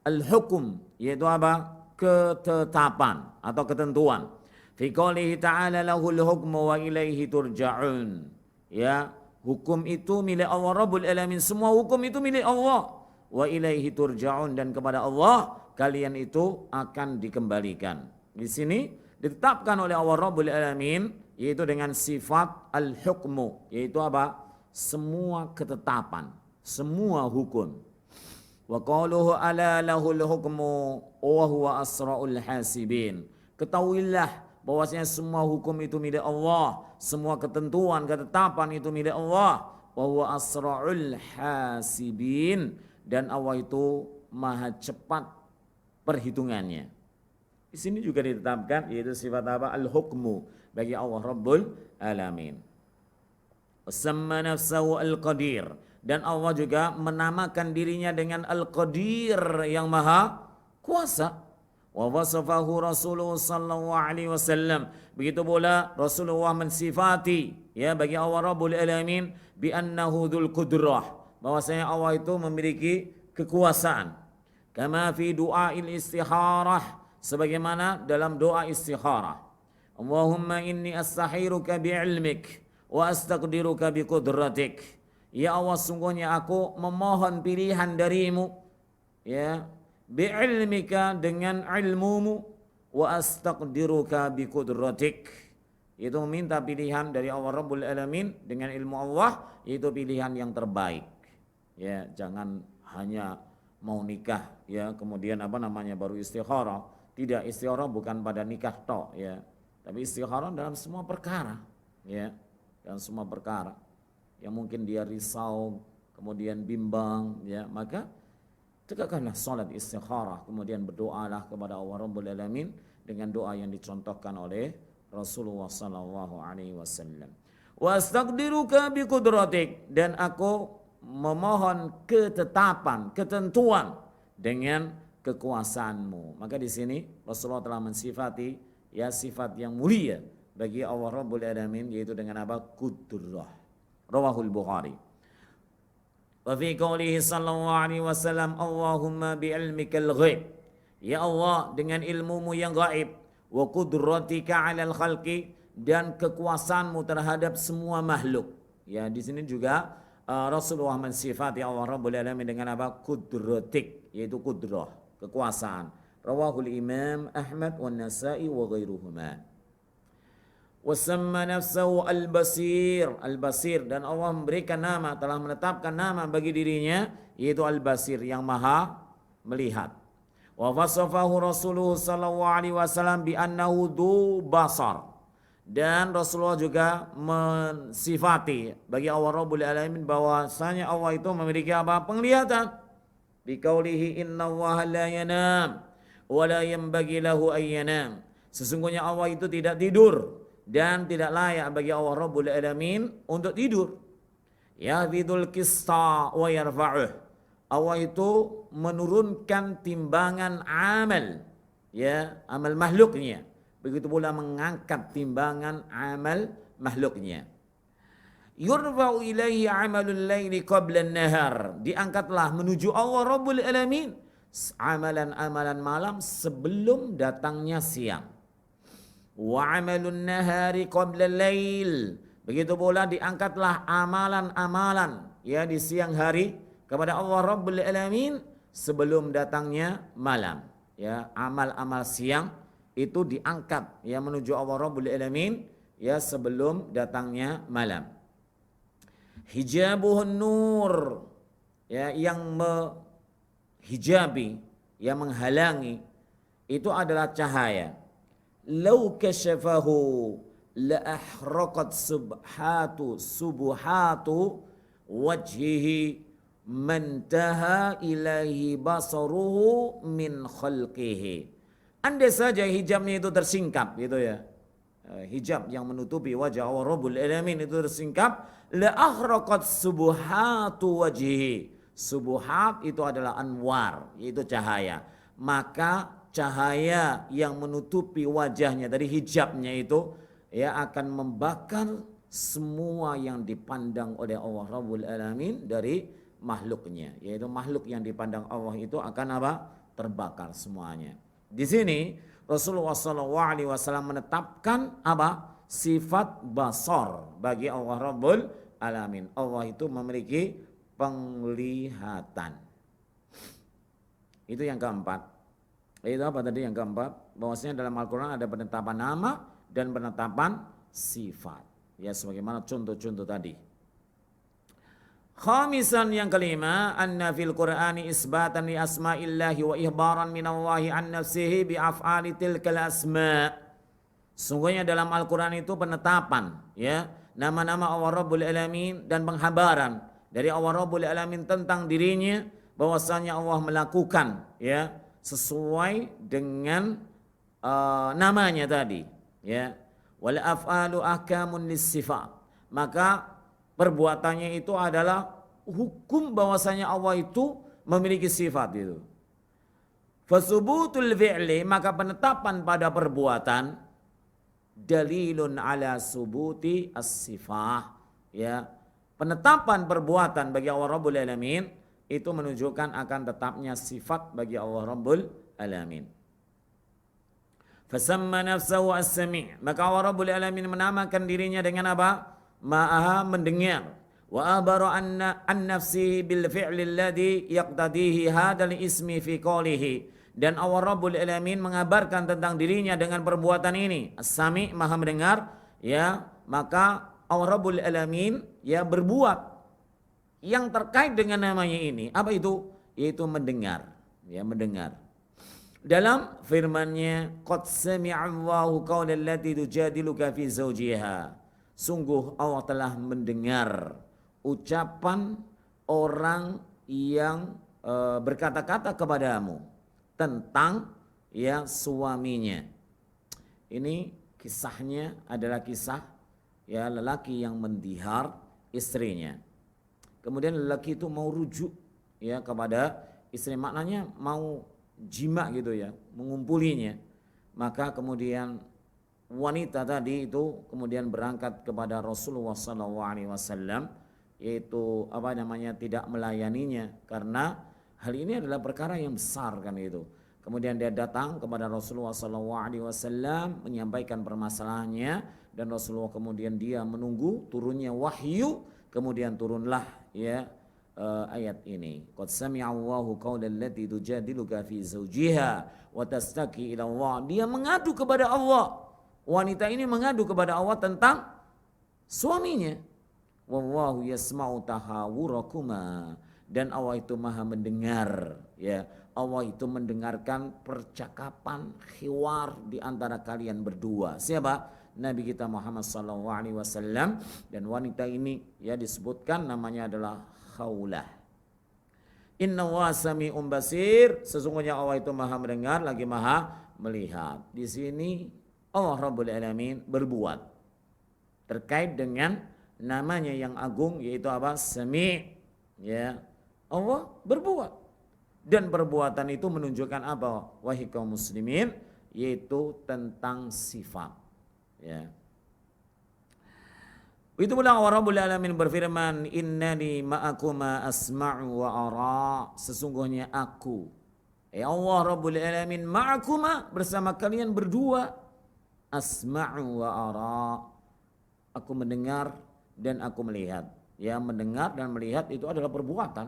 Al-hukum, yaitu apa? Ketetapan atau ketentuan. Fi qoulihi ta'ala lahul hukmu wa ilaihi turja'un. Ya, hukum itu milik Allah Rabbul Alamin, semua hukum itu milik Allah. Wa ilaihi turja'un, dan kepada Allah kalian itu akan dikembalikan. Di sini ditetapkan oleh Allah Rabbul Alamin yaitu dengan sifat al-hukmu, yaitu apa? Semua ketetapan, semua hukum. Wa qaluhu ala lahul hukmu wa huwa asra'ul hasibin. Ketahuilah bahwasanya semua hukum itu milik Allah, semua ketentuan, ketetapan itu milik Allah. Wa huwa asra'ul hasibin, dan Allah itu maha cepat perhitungannya. Di sini juga ditetapkan yaitu sifat apa? Al-hukmu bagi Allah Rabbul Alamin. Wasamma nafsahu al-qadir, dan Allah juga menamakan dirinya dengan al-qadir yang maha kuasa. Wa wasafahu Rasulullah sallallahu alaihi wasallam, begitu pula Rasulullah mensifati ya bagi Allah Rabbul Alamin bi annahu dzul qudrah, bahwasanya Allah itu memiliki kekuasaan. Kama fi du'ail istikharah, sebagaimana dalam doa istikharah. Allahumma inni astahiruka bi'ilmik wa astaqdiruka biqudratik. Ya Allah, sungguhnya aku memohon pilihan darimu ya bi'ilmika dengan ilmumu, wa astaqdiruka biqudratik, itu meminta pilihan dari Allah Rabbul Alamin dengan ilmu Allah, itu pilihan yang terbaik. Ya, jangan hanya mau nikah ya kemudian baru istikharah. Tidak, istikharah bukan pada nikah tok ya, tapi istikharah dalam semua perkara ya, dalam semua perkara yang mungkin dia risau kemudian bimbang ya, maka tegakkanlah salat istikharah, kemudian berdoalah kepada Allah Rabbul Alamin dengan doa yang dicontohkan oleh Rasulullah sallallahu alaihi wasallam. Wa astaqdiruka biqudratik, dan aku memohon ketetapan, ketentuan dengan kekuasaanmu. Maka di sini Rasulullah telah mensifati ya sifat yang mulia bagi Allah Rabbul Alamin, yaitu dengan apa? Qudrah. Rawahul Bukhari. Wa fi qoulihi sallallahu alaihi wasallam, Allahumma bi ilmikal ghaib, ya Allah dengan ilmumu yang gaib, wa qudratika 'alal khalqi, dan kekuasaanmu terhadap semua makhluk. Ya, di sini juga Rasulullah mensifati Allah Rabbul Alamin dengan apa? Qudratik, yaitu qudrah, kekuasaan. Rawahul Imam Ahmad wa Nasa'i wa ghairuhuma. Wasamma nafsahu al-basir, al-basir, dan Allah memberikan nama, telah menetapkan nama bagi dirinya yaitu al-basir, yang maha melihat. Wa wasafahu Rasulullah sallallahu alaihi wasallam bi annahu dzu basar, dan Rasulullah juga mensifati bagi Allah Rabbul Alamin bahwasanya Allah itu memiliki apa? Penglihatan. Bi qaulihi innallaha la yanam wa la yanbaghi lahu an yanam, sesungguhnya Allah itu tidak tidur dan tidak layak bagi Allah Rabbul Alamin untuk tidur. Yahfidul qista wa yarfa'uh, Allah itu menurunkan timbangan amal ya, amal makhluknya, begitu pula mengangkat timbangan amal makhluknya. Yurfa'u ilaihi amalul laili qabla an-nahar, diangkatlah menuju Allah Rabbul Alamin amalan-amalan malam sebelum datangnya siang. Wa amalun nahari qabla al-lail, begitu pula diangkatlah amalan-amalan ya di siang hari kepada Allah Rabbul Alamin sebelum datangnya malam. Ya, amal-amal siang itu diangkat ya menuju Allah Rabbul Alamin ya sebelum datangnya malam. Hijabuhun nur, ya, yang menghijabi, yang menghalangi itu adalah cahaya. Lau kasyafahu la ahraqat subuhatu wajhihi mantaha ilaihi basaruhu min khalqihi. Andai saja hijabnya itu tersingkap gitu ya, hijab yang menutupi wajah Allah Rabbul Alamin itu tersingkap, la ahraqat subuhatu wajhihi. Subuhat itu adalah anwar, yaitu cahaya. Maka cahaya yang menutupi wajahnya dari hijabnya itu ya akan membakar semua yang dipandang oleh Allah Rabbul Alamin dari makhluknya, yaitu makhluk yang dipandang Allah itu akan apa? Terbakar semuanya. Di sini Rasulullah SAW menetapkan apa? Sifat basar bagi Allah Rabbul Alamin. Allah itu memiliki penglihatan. Itu yang keempat. Itu apa tadi yang keempat? Bahwasanya dalam Al-Quran ada penetapan nama dan penetapan sifat. Ya, sebagaimana contoh-contoh tadi. Khamisan, yang kelima, anna fil Qur'ani isbatan li asma'illahi wa ihbaran minallahi an nafsihi bi af'ali tilkal asma'. Sungguhnya dalam Al-Quran itu penetapan ya nama-nama Allah Rabbul Alamin dan penghabaran dari Allah Rabbul Alamin tentang dirinya bahwasanya Allah melakukan ya sesuai dengan namanya tadi ya. Wal af'alu ahkamun lis-sifat. Maka perbuatannya itu adalah hukum bahwasanya Allah itu memiliki sifat itu. Fasubutul fi'li, maka penetapan pada perbuatan dalilun ala subuti as-sifah ya. Penetapan perbuatan bagi Allah Rabbul Alamin itu menunjukkan akan tetapnya sifat bagi Allah Rabbul Alamin. Fasamma nafsahu as-sami', maka Allah Rabbul Alamin menamakan dirinya dengan apa? Maha mendengar. Wa abara an nafsihi bil fi'li alladhi yaqtadihi hadzal ismi fi qawlihi, dan Allah Rabbul Alamin mengabarkan tentang dirinya dengan perbuatan ini. As-Sami', maha mendengar ya, maka Allah Rabbul Alamin ya berbuat yang terkait dengan namanya ini. Apa itu? Yaitu mendengar. Ya, mendengar. Dalam firman-Nya, "Qad sami'a Allahu qawla allati tujadiluka fi zawjiha." Sungguh Allah telah mendengar ucapan orang yang berkata-kata kepadamu tentang ya suaminya. Ini kisahnya adalah kisah ya lelaki yang mendihar istrinya. Kemudian lelaki itu mau rujuk ya kepada istri, maknanya mau jima gitu ya, mengumpulinya. Maka kemudian wanita tadi itu kemudian berangkat kepada Rasulullah SAW, yaitu apa namanya, tidak melayaninya karena hal ini adalah perkara yang besar kan itu. Kemudian dia datang kepada Rasulullah SAW menyampaikan permasalahannya, dan Rasulullah kemudian dia menunggu turunnya wahyu, kemudian turunlah ya ayat ini. Qad sami'a Allahu qawla allati tujadiluka fi zawjiha wa tastaki ila Allah. Dia mengadu kepada Allah. Wanita ini mengadu kepada Allah tentang suaminya. Wallahu yasma'u tahawurakuma, dan Allah itu maha mendengar ya. Allah itu mendengarkan percakapan hiwar di antara kalian berdua. Siapa? Nabi kita Muhammad SAW, dan wanita ini ya disebutkan namanya adalah Khawlah. Inna wa sami'un basir, sesungguhnya Allah itu maha mendengar lagi maha melihat. Di sini Allah Rabbul Alamin berbuat terkait dengan namanya yang agung, yaitu apa? Sami'. Ya, Allah berbuat, dan perbuatan itu menunjukkan apa? Wahai kaum muslimin, yaitu tentang sifat. Ya. Itu pula Allah Rabbul Alamin berfirman, innani ma'akuma asma'u wa ara, sesungguhnya aku Allah Rabbul Alamin ma'akuma, bersama kalian berdua, asma'u wa ara, aku mendengar dan aku melihat. Ya, mendengar dan melihat itu adalah perbuatan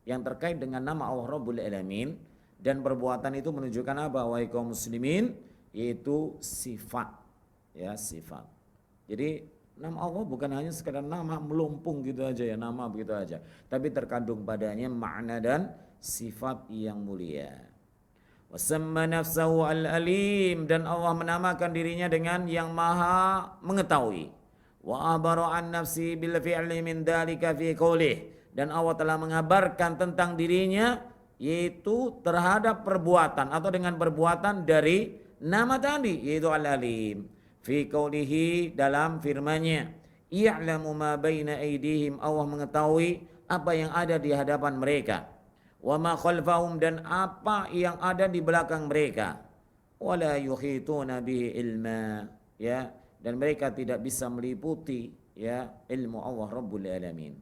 yang terkait dengan nama Allah Rabbul Alamin, dan perbuatan itu menunjukkan apa? Wahai kaum muslimin, yaitu sifat. Ya, sifat. Jadi nama Allah bukan hanya sekedar nama melumpung gitu aja ya, nama begitu aja, tapi terkandung padanya makna dan sifat yang mulia. Wasamma nafsahu al-alim, dan Allah menamakan dirinya dengan yang maha mengetahui. Wa abara an nafsi bil fi'li min dalika fi qoulih, dan Allah telah mengabarkan tentang dirinya yaitu terhadap perbuatan atau dengan perbuatan dari nama tadi, yaitu al-alim. Fi qoulihi, dalam firman-Nya, ya'lamu ma baina aydihim, Allah mengetahui apa yang ada di hadapan mereka, wa ma khalfahum, dan apa yang ada di belakang mereka, wala yuhituna bihi ilma, ya, dan mereka tidak bisa meliputi ya ilmu Allah Rabbul Alamin.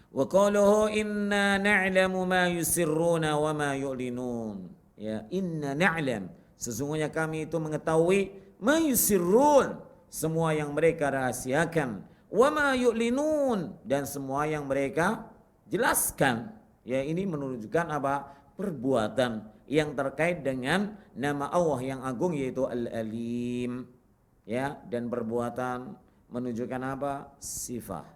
Wa qaluhu inna na'lamu ma yusirruna wa ma yu'linun, ya, inna na'lam, sesungguhnya kami itu mengetahui ma yusirrun, semua yang mereka rahasiakan, wa ma yu'linun, dan semua yang mereka jelaskan. Ya, ini menunjukkan apa? Perbuatan yang terkait dengan nama Allah yang agung, yaitu Al-Alim. Ya, dan perbuatan menunjukkan apa? Sifat.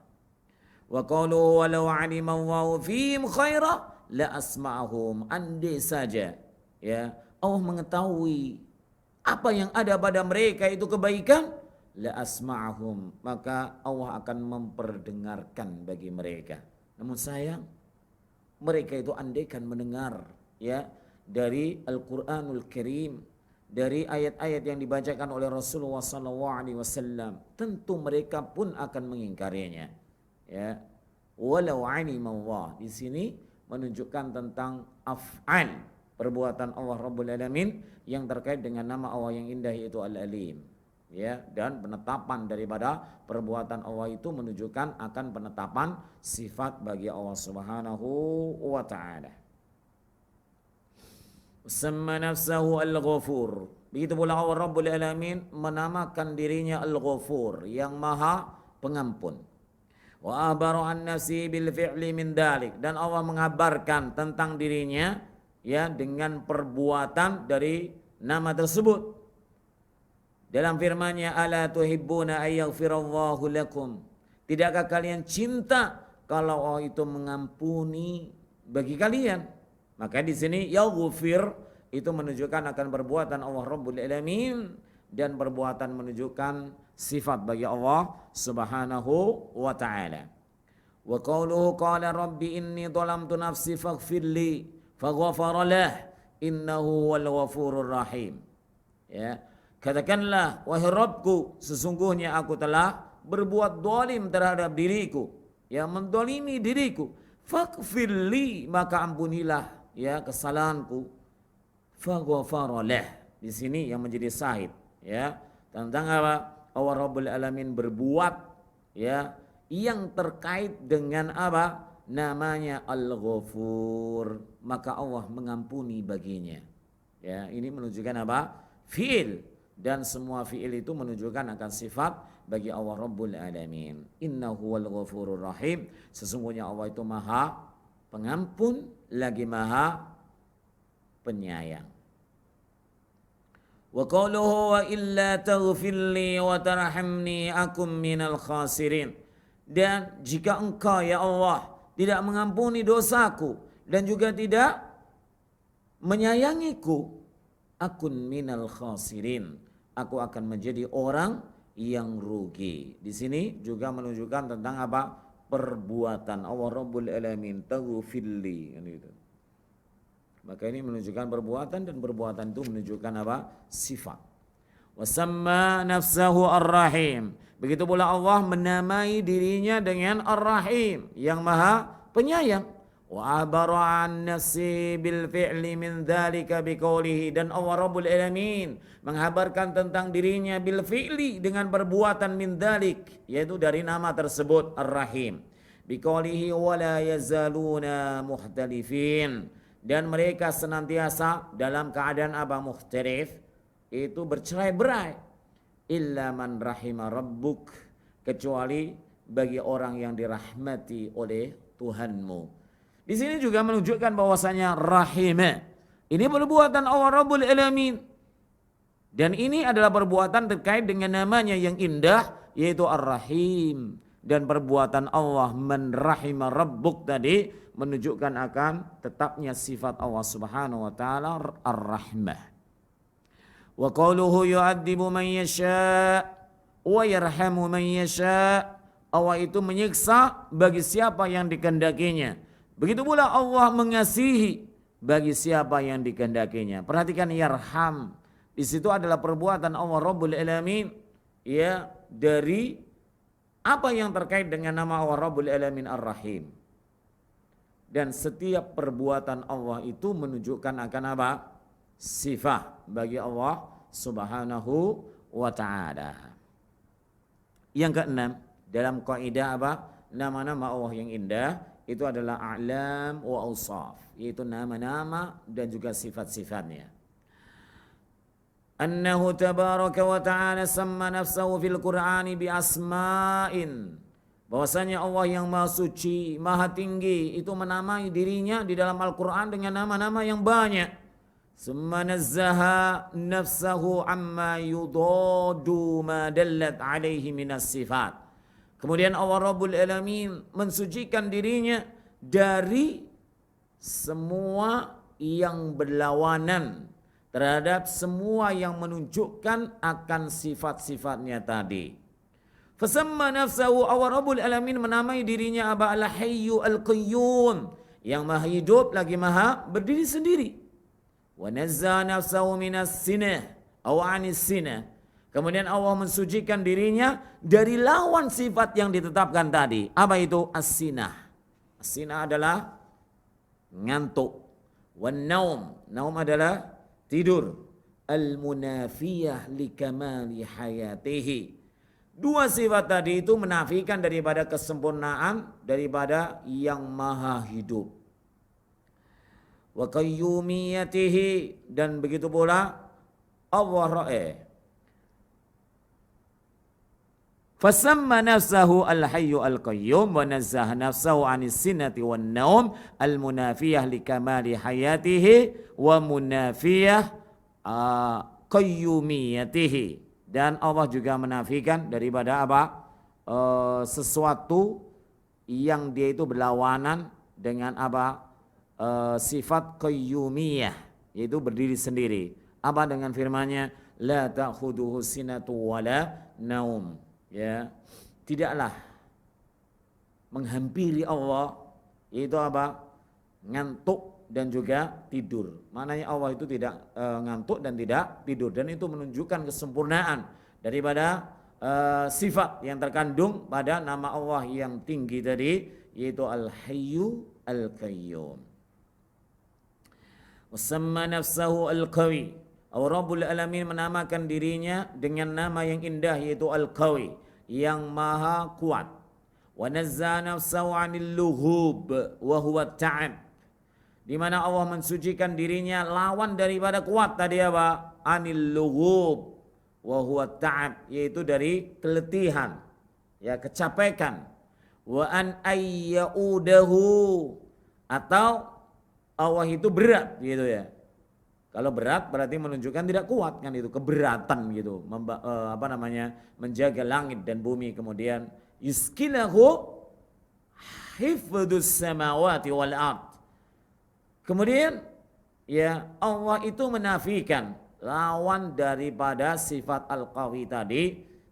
Wa qalu walau 'alima Allahu fihim khaira la asma'ahum, andai saja ya Allah mengetahui apa yang ada pada mereka itu kebaikan, la asma'ahum, maka Allah akan memperdengarkan bagi mereka. Namun sayang, mereka itu andaikan mendengar ya dari Al-Qur'anul Karim, dari ayat-ayat yang dibacakan oleh Rasulullah SAW, tentu mereka pun akan mengingkarinya. Ya, walau alimallah, di sini menunjukkan tentang af'al, perbuatan Allah Rabbul Alamin yang terkait dengan nama Allah yang indah yaitu Al-Alim. Ya, dan penetapan daripada perbuatan Allah itu menunjukkan akan penetapan sifat bagi Allah Subhanahu wa taala. Sama nafsahu Al-Ghafur. Begitu pula Allah Rabbul Alamin menamakan dirinya Al-Ghafur, yang Maha Pengampun. Wa abaru an nafsi bil fi'li min dalik, dan Allah mengabarkan tentang dirinya ya dengan perbuatan dari nama tersebut. Dalam firman-Nya, ala tuhibbuna ayaghfirallahu lakum. Tidakkah kalian cinta kalau Allah itu mengampuni bagi kalian? Maka di sini yaghfir itu menunjukkan akan perbuatan Allah Rabbul Alamin, dan perbuatan menunjukkan sifat bagi Allah Subhanahu wa taala. Wa qauluhu qala rabbi inni dhalamtu nafsi faghfirli faghfara lah innahu huwal ghafurur rahim. Ya, katakanlah wahai Rabbku, sesungguhnya aku telah berbuat zalim terhadap diriku, ya mendolimi diriku. Faghfirli, maka ampunilah ya kesalahanku. Faghfara lah, di sini yang menjadi sahid ya tentang apa? Allah Rabbul Alamin berbuat ya yang terkait dengan apa? Namanya Al-Ghafur, maka Allah mengampuni baginya. Ya, ini menunjukkan apa? Fi'il, dan semua fi'il itu menunjukkan akan sifat bagi Allah Rabbul Alamin. Innahu wal ghafurur rahim, sesungguhnya Allah itu Maha Pengampun lagi Maha Penyayang. Wa qauluhu wa illa taghfirli wa tarhamni akum minal khasirin. Dan jika engkau ya Allah tidak mengampuni dosaku dan juga tidak menyayangiku, akun minal khasirin, aku akan menjadi orang yang rugi. Di sini juga menunjukkan tentang apa? Perbuatan Allah Rabbul Alamin, taghfirli gitu. Maka ini menunjukkan perbuatan, dan perbuatan itu menunjukkan apa? Sifat. Wasamma nafsahu ar-rahim. Begitu pula Allah menamai dirinya dengan ar-rahim, yang Maha Penyayang. Wa abara an nafsi bil fi'li min dzalika biqaulihi, dan Allah Rabbul Alamin menghabarkan tentang dirinya bil fi'li dengan perbuatan min dzalik, yaitu dari nama tersebut ar-rahim. Biqaulihi wala yazaluna mukhtalifin, dan mereka senantiasa dalam keadaan apa? Mukhtalif, itu bercerai-berai. Illa man rahima rabbuk, kecuali bagi orang yang dirahmati oleh Tuhanmu. Di sini juga menunjukkan bahwasanya rahimah ini perbuatan Allah Rabbul Alamin, dan ini adalah perbuatan terkait dengan namanya yang indah yaitu Ar-Rahim. Dan perbuatan Allah man rahima rabbuk tadi menunjukkan akan tetapnya sifat Allah Subhanahu wa taala Ar-Rahmah. Wa qauluhu yu'adzibu man yasha wa yarhamu man yasha. Allah itu menyiksa bagi siapa yang dikehendakinya. Begitu pula Allah mengasihi bagi siapa yang dikehendakinya. Perhatikan yarham. Di situ adalah perbuatan Allah Rabbul Alamin ya, dari apa yang terkait dengan nama Allah Rabbul Alamin Ar-Rahim. Dan setiap perbuatan Allah itu menunjukkan akan apa? Sifat bagi Allah Subhanahu wa taala. Yang keenam, dalam kaidah apa? Nama-nama Allah yang indah itu adalah a'lam wa awsaf, yaitu nama-nama dan juga sifat-sifatnya. Annahu tabaraka wa ta'ala samma nafsahu fil Qur'ani bi asma'in. Bahwasanya Allah yang Maha Suci, Maha Tinggi itu menamai dirinya di dalam Al-Qur'an dengan nama-nama yang banyak. Summa nazzaha nafsahu amma yudadu ma dallat alaihi minas sifat. Kemudian Allah Rabbul Alamin mensucikan dirinya dari semua yang berlawanan terhadap semua yang menunjukkan akan sifat-sifatnya tadi. Fasamma nafsahu, Allah Rabbul Alamin menamai dirinya Al-Hayyu Al-Qayyum, yang maha hidup lagi maha berdiri sendiri. Wa nazza nafsahu minas sinah aw anis sinah. Kemudian Allah mensucikan dirinya dari lawan sifat yang ditetapkan tadi. Apa itu? As-sinah. As-sinah adalah ngantuk. Wan naum. Naum adalah tidur. Al-munafiyah likamali hayatihi. Dua sifat tadi itu menafikan daripada kesempurnaan daripada yang maha hidup. Wa qayyumiyatihi, dan begitu pula Allah fasamma nafsahu al-hayyu al-qayyum wa nazzaha nafsahu 'anis sinati wan naum al-munafiyah likamali hayatihi wa munafiyah qayyumiyatihi. Dan Allah juga menafikan daripada apa? Sesuatu yang dia itu berlawanan dengan apa? Sifat qayyumiyah, yaitu berdiri sendiri. Apa dengan firman-Nya? La ta'khuduhu sinatu wala naum. Ya, tidaklah menghampiri Allah, yaitu apa? Ngantuk dan juga tidur. Maknanya Allah itu tidak ngantuk dan tidak tidur, dan itu menunjukkan kesempurnaan daripada sifat yang terkandung pada nama Allah yang tinggi tadi, yaitu Al-Hayyu Al-Qayyum. Wasamma nafsahu Al-Qawi. Rabbul Alamin menamakan dirinya dengan nama yang indah, yaitu Al-Qawi, yang maha kuat. Wa nazza nafsahu 'anil lughub wa huwa ta'ab. Di mana Allah mensucikan dirinya lawan daripada kuat tadi apa? Anil lughub wa huwa ta'ab, yaitu dari keletihan, ya, kecapekan. Wa an ayyaudahu, atau Allah itu berat gitu ya. Kalau berat berarti menunjukkan tidak kuat kan, itu keberatan gitu. Menjaga langit dan bumi, kemudian yuskilahu hifdzus samawati wal ard. Kemudian ya Allah itu menafikan lawan daripada sifat al-qawi tadi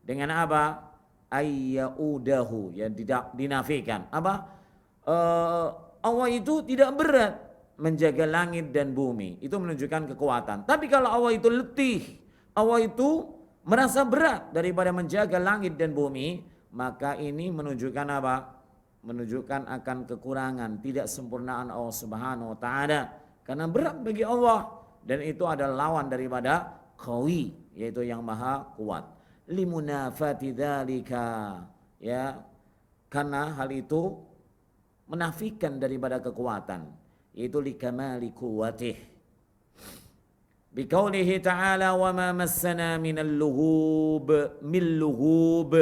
dengan apa? Ayyaudahu, yang tidak dinafikan. Apa? Allah itu tidak berat menjaga langit dan bumi. Itu menunjukkan kekuatan. Tapi kalau Allah itu letih, Allah itu merasa berat daripada menjaga langit dan bumi, maka ini menunjukkan apa? Menunjukkan akan kekurangan, tidak sempurnaan Allah Subhanahu wa taala, karena berat bagi Allah, dan itu adalah lawan daripada qawi, yaitu yang maha kuat. Limunafati dzalika, ya, karena hal itu menafikan daripada kekuatan, yaitu likamali quwwatih. Biqaulihi ta'ala wa ma massana minal lughub min lughub,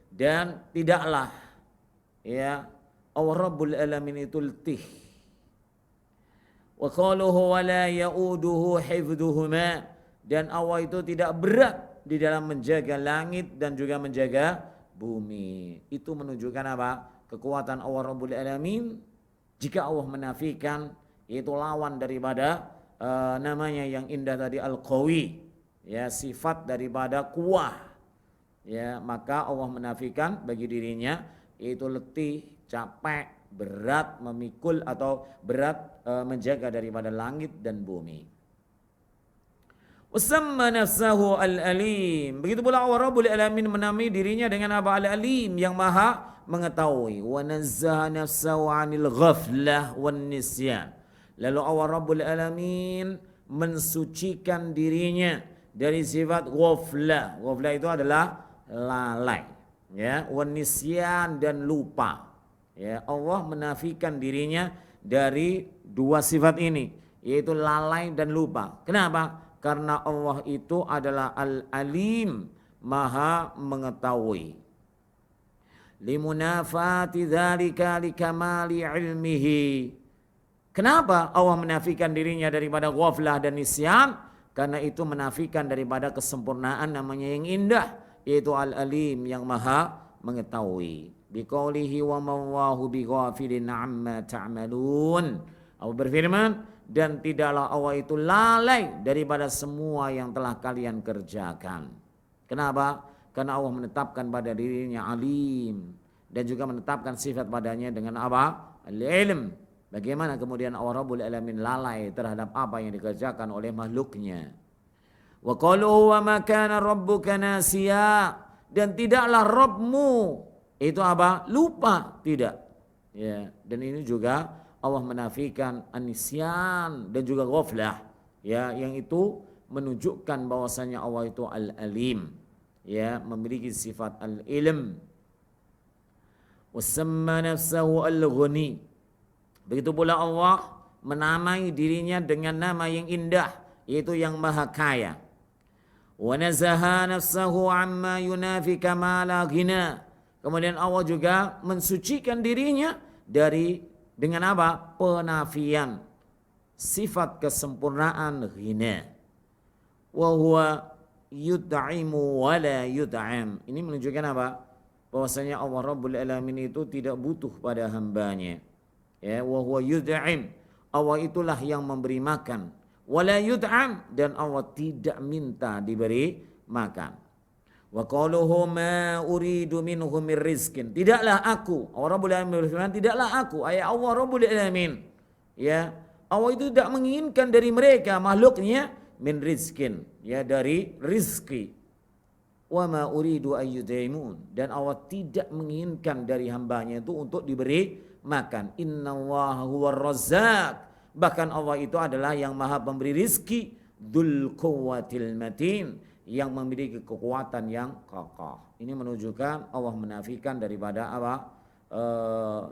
dan tidaklah ya Allah Rabbul Alamin itu letih. Wa qaluhu wa la yauduhu hifdhuhuma, dan Allah itu tidak berat di dalam menjaga langit dan juga menjaga bumi. Itu menunjukkan apa? Kekuatan Allah Rabbul Alamin. Jika Allah menafikan, yaitu lawan daripada namanya yang indah tadi Al-Qawi, ya, sifat daripada kuah, ya, maka Allah menafikan bagi dirinya, yaitu letih, capek, berat memikul atau berat menjaga daripada langit dan bumi. Wasamma nafsahu al-alim. Begitu pula Allah Rabbul Alamin menamai dirinya dengan apa? Al-alim, yang maha mengetahui. Wa nazzaha nafsahu 'anil ghaflah wan nisyan. Lalu Allah Rabbul Alamin mensucikan dirinya dari sifat ghaflah. Ghaflah itu adalah lalai, ya, wan nisyan, dan lupa. Ya, Allah menafikan dirinya dari dua sifat ini, yaitu lalai dan lupa. Kenapa? Karena Allah itu adalah Al-Alim, maha mengetahui. Limunafati dzalika likamali ilmihi. Kenapa Allah menafikan dirinya daripada ghaflah dan nisyan? Karena itu menafikan daripada kesempurnaan namanya yang indah, yaitu Al-Alim, yang maha mengetahui. Biqaulihi wa mawwahu bighafilin amma ta'malun. Allah berfirman, dan tidaklah Allah itu lalai daripada semua yang telah kalian kerjakan. Kenapa? Karena Allah menetapkan pada dirinya alim, dan juga menetapkan sifat padanya dengan apa? Al-ilm, Bagaimana kemudian Allah Rabbul Alamin lalai terhadap apa yang dikerjakan oleh makhluknya. Wa qalu wa ma kana rabbuka nasiya, dan tidaklah Rabbmu itu apa? Lupa, tidak. Ya, dan ini juga Allah menafikan anisyan dan juga ghaflah, ya, yang itu menunjukkan bahwasanya Allah itu Al-Alim, ya, memiliki sifat Al-Ilm. Wasamma nafsahu Al-Ghani. Begitu pula Allah menamai dirinya dengan nama yang indah, yaitu yang Maha Kaya. Wa nazaha nafsahu amma yunafi kamala ghina. Kemudian Allah juga mensucikan dirinya dengan apa? Penafian sifat kesempurnaan ghina. Wa huwa yud'imu wa la yud'am. Ini menunjukkan apa? Bahwasanya Allah Rabbul Alamin itu tidak butuh pada hambanya. Ya, wa huwa yud'im. Allah itulah yang memberi makan. Wa la yud'am, dan Allah tidak minta diberi makan. Wa qaluhu ma uridu minhum min rizqin. Tidaklah aku, Allah Rabbul Alamin berfirman, tidaklah aku, ayat Allah Rabbul Alamin. Ya, Allah itu tidak menginginkan dari mereka makhluknya min rizqin, ya, dari rizki. Wa ma uridu ayyudaimun, dan Allah tidak menginginkan dari hambanya itu untuk diberi makan. Innallaha huwar razzaq, bahkan Allah itu adalah yang maha pemberi rizki, dzul quwwatil matin, yang memiliki kekuatan yang kokoh. Ini menunjukkan Allah menafikan daripada apa?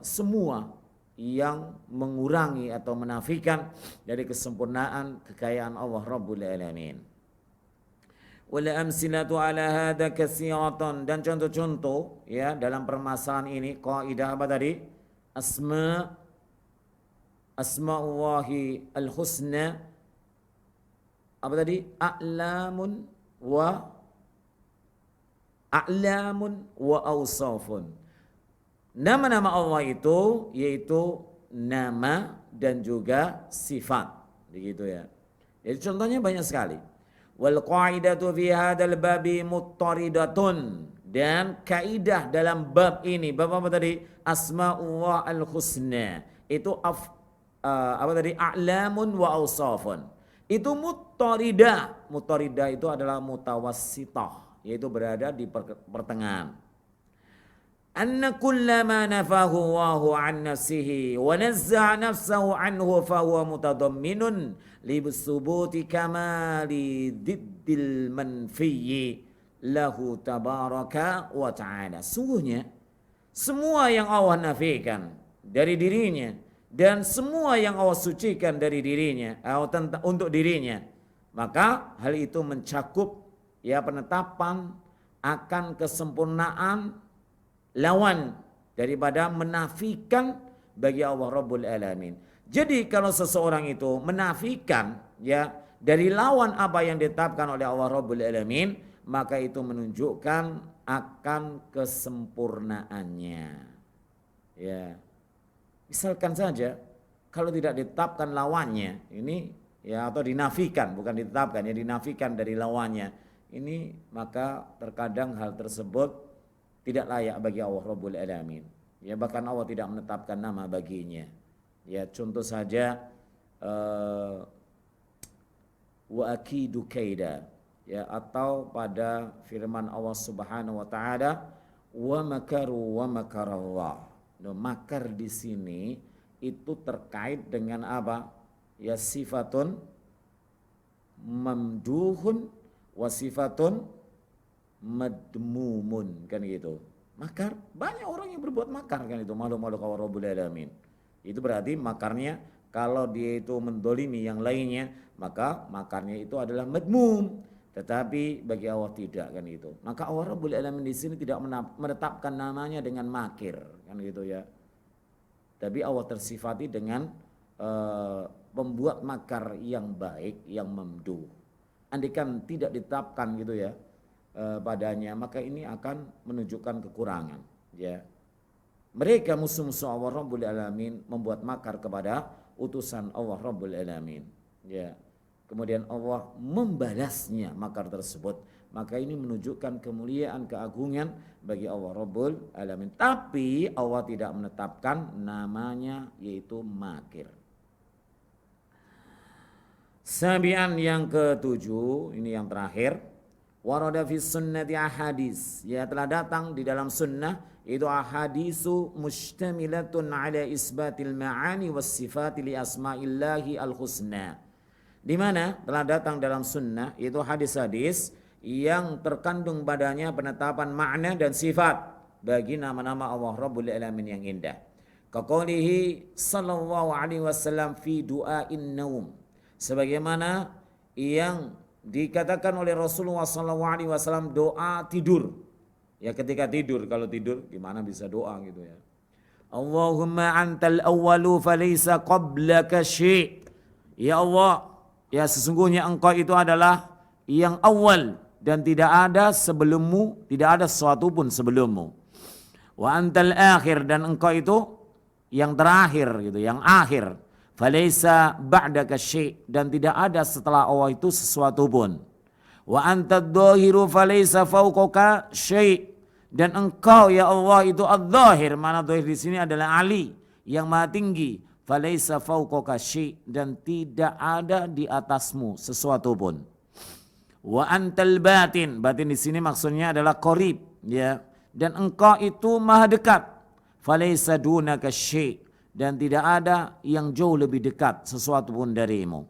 Semua yang mengurangi atau menafikan dari kesempurnaan kekayaan Allah Rabbul Alamin. Wala amsilatu ala hada katsiratan, dan contoh-contoh, ya, dalam permasalahan ini kaidah apa tadi? Asma'ullahi al-husna, apa tadi? A'lamun wa awsafun. Nama-nama Allah itu yaitu nama dan juga sifat, begitu ya. Jadi contohnya banyak sekali. Wal qaidatu fi hadzal babi muttaridatun, dan kaidah dalam bab ini, bab apa tadi? Asma'ullah al-husna. Itu apa tadi? A'lamun wa awsafun. Itu muttaridah. Muttaridah itu adalah mutawassitah, yaitu berada di pertengahan. Anna kullama nafahu Allahu an nafsihi wa nazza'a nafsahu anhu fahuwa mutadamminun li thubuti kamali diddil manfiyyi lahu tabaraka wa ta'ala. Sungguhnya semua yang Allah nafikan dari dirinya dan semua yang Allah sucikan dari dirinya untuk dirinya, maka hal itu mencakup, ya, penetapan akan kesempurnaan lawan daripada menafikan bagi Allah Rabbul Alamin. Jadi kalau seseorang itu menafikan, ya, dari lawan apa yang ditetapkan oleh Allah Rabbul Alamin, maka itu menunjukkan akan kesempurnaannya. Ya. Misalkan saja kalau tidak ditetapkan lawannya, ini, ya, atau dinafikan, bukan ditetapkan, ya, dinafikan dari lawannya, ini maka terkadang hal tersebut tidak layak bagi Allah Rabbul Alamin. Ya, bahkan Allah tidak menetapkan nama baginya. Ya, contoh saja wa akidu kaida, ya, atau pada firman Allah Subhanahu wa taala wa makaru wa makarallah. Nah, makar di sini itu terkait dengan apa? Ya, sifatun mamduhun wa sifatun madmumun, kan gitu. Makar, banyak orang yang berbuat makar, kan itu, makhluk-makhluk Allah Rabbul Alamin. Itu berarti makarnya, kalau dia itu mendolimi yang lainnya, maka makarnya itu adalah madmum. Tetapi bagi Allah tidak, kan itu. Maka Allah Rabbul Alamin di sini tidak menetapkan namanya dengan makir, kan gitu ya. Tapi Allah tersifati dengan pembuat makar yang baik, yang mamduh. Andaikan tidak ditetapkan gitu ya padanya, maka ini akan menunjukkan kekurangan, ya. Mereka musuh-musuh Allah Rabbul Alamin membuat makar kepada utusan Allah Rabbul Alamin, ya. Kemudian Allah membalasnya makar tersebut maka ini menunjukkan kemuliaan, keagungan bagi Allah Rabbul Alamin. Tapi Allah tidak menetapkan namanya, yaitu makir. Sabian yang ketujuh, ini yang terakhir. Warada fi sunnati ahadis, ya telah datang di dalam sunnah itu ahadisu mustamilatun ala isbatil ma'ani was sifati li asma'illahi al-husna. Di mana telah datang dalam sunnah itu hadis-hadis yang terkandung padanya penetapan makna dan sifat bagi nama-nama Allah Rabbul Alamin yang indah. Kaqaulihi sallallahu alaihi wasallam fi du'ain naum, sebagaimana yang dikatakan oleh Rasulullah SAW doa tidur. Ya ketika tidur, kalau tidur gimana bisa doa gitu ya. Allahumma antal awwalu falaysa qablaka syai'. Ya Allah, ya sesungguhnya engkau itu adalah yang awal dan tidak ada sebelummu, tidak ada sesuatu pun sebelummu. Wa antal akhir, dan engkau itu yang terakhir gitu, yang akhir. Falaisa ba'daka syai', dan tidak ada setelah Allah itu sesuatu pun. Wa antad dhahiru falaisa fawqaka syai', dan engkau ya Allah itu adz-dzahir, mana dhahir di sini adalah Ali yang maha tinggi. Falaisa fawqaka syai', dan tidak ada di atasmu sesuatu pun. Wa antal batin, batin di sini maksudnya adalah qarib, ya, dan engkau itu maha dekat. Falaisa dunaka syai', dan tidak ada yang jauh lebih dekat sesuatu pun darimu.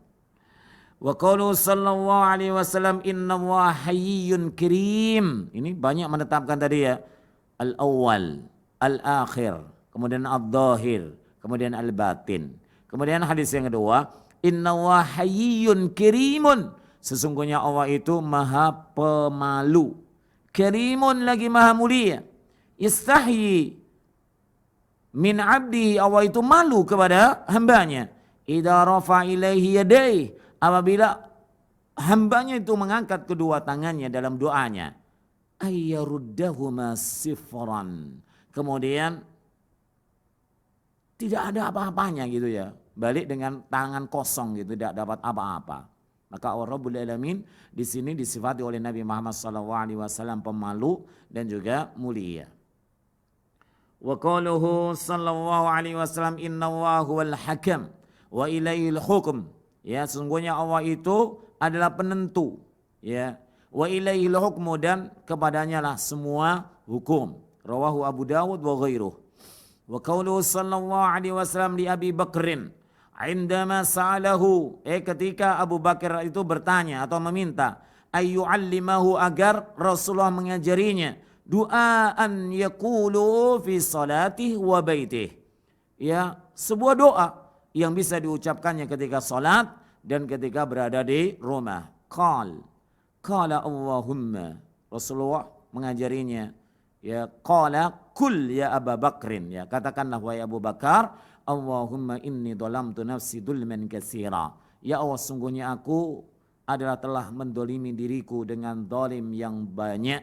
Wa qaulu sallallahu alaihi wasallam innallaha hayyun karim. Ini banyak menetapkan tadi ya. Al-awwal, al-akhir, kemudian al-dhahir, kemudian al-batin. Kemudian hadis yang kedua, innallaha hayyun karimun. Sesungguhnya Allah itu maha pemalu. Karimun lagi maha mulia. Istahyi min abdi, Allah itu malu kepada hambanya. Idza rafa ilaihi yadayhi, apabila hambanya itu mengangkat kedua tangannya dalam doanya. Ayyaruddahuma sifran, kemudian tidak ada apa-apanya gitu ya, balik dengan tangan kosong gitu, tidak dapat apa-apa. Maka Allah Rabbul Alamin di sini disifati oleh Nabi Muhammad SAW pemalu dan juga mulia. Wa qaluhu sallallahu alaihi wasallam innallaha huwal hakam wa ilaihil hukm. Ya, sesungguhnya Allah itu adalah penentu, ya. Wa ilaihil hukmu, dan kepadanya lah semua hukum. Rawahu Abu Dawud wa ghairuh. Wa qaluhu sallallahu alaihi wasallam li Abi Bakrin indama sa'alahu, ketika Abu Bakar itu bertanya atau meminta ayyu'allimahu, agar Rasulullah mengajarinya du'aan yaqulu fi salatih wa baitih, ya, sebuah doa yang bisa diucapkannya ketika salat dan ketika berada di rumah. Qala Allahumma, Rasulullah mengajarinya, ya, qala kul ya Abu Bakrin, ya, katakanlah wahai Abu Bakar, Allahumma inni dhalamtu nafsi dhulman katsira, ya Allah sungguhnya aku adalah telah mendolimi diriku dengan zalim yang banyak.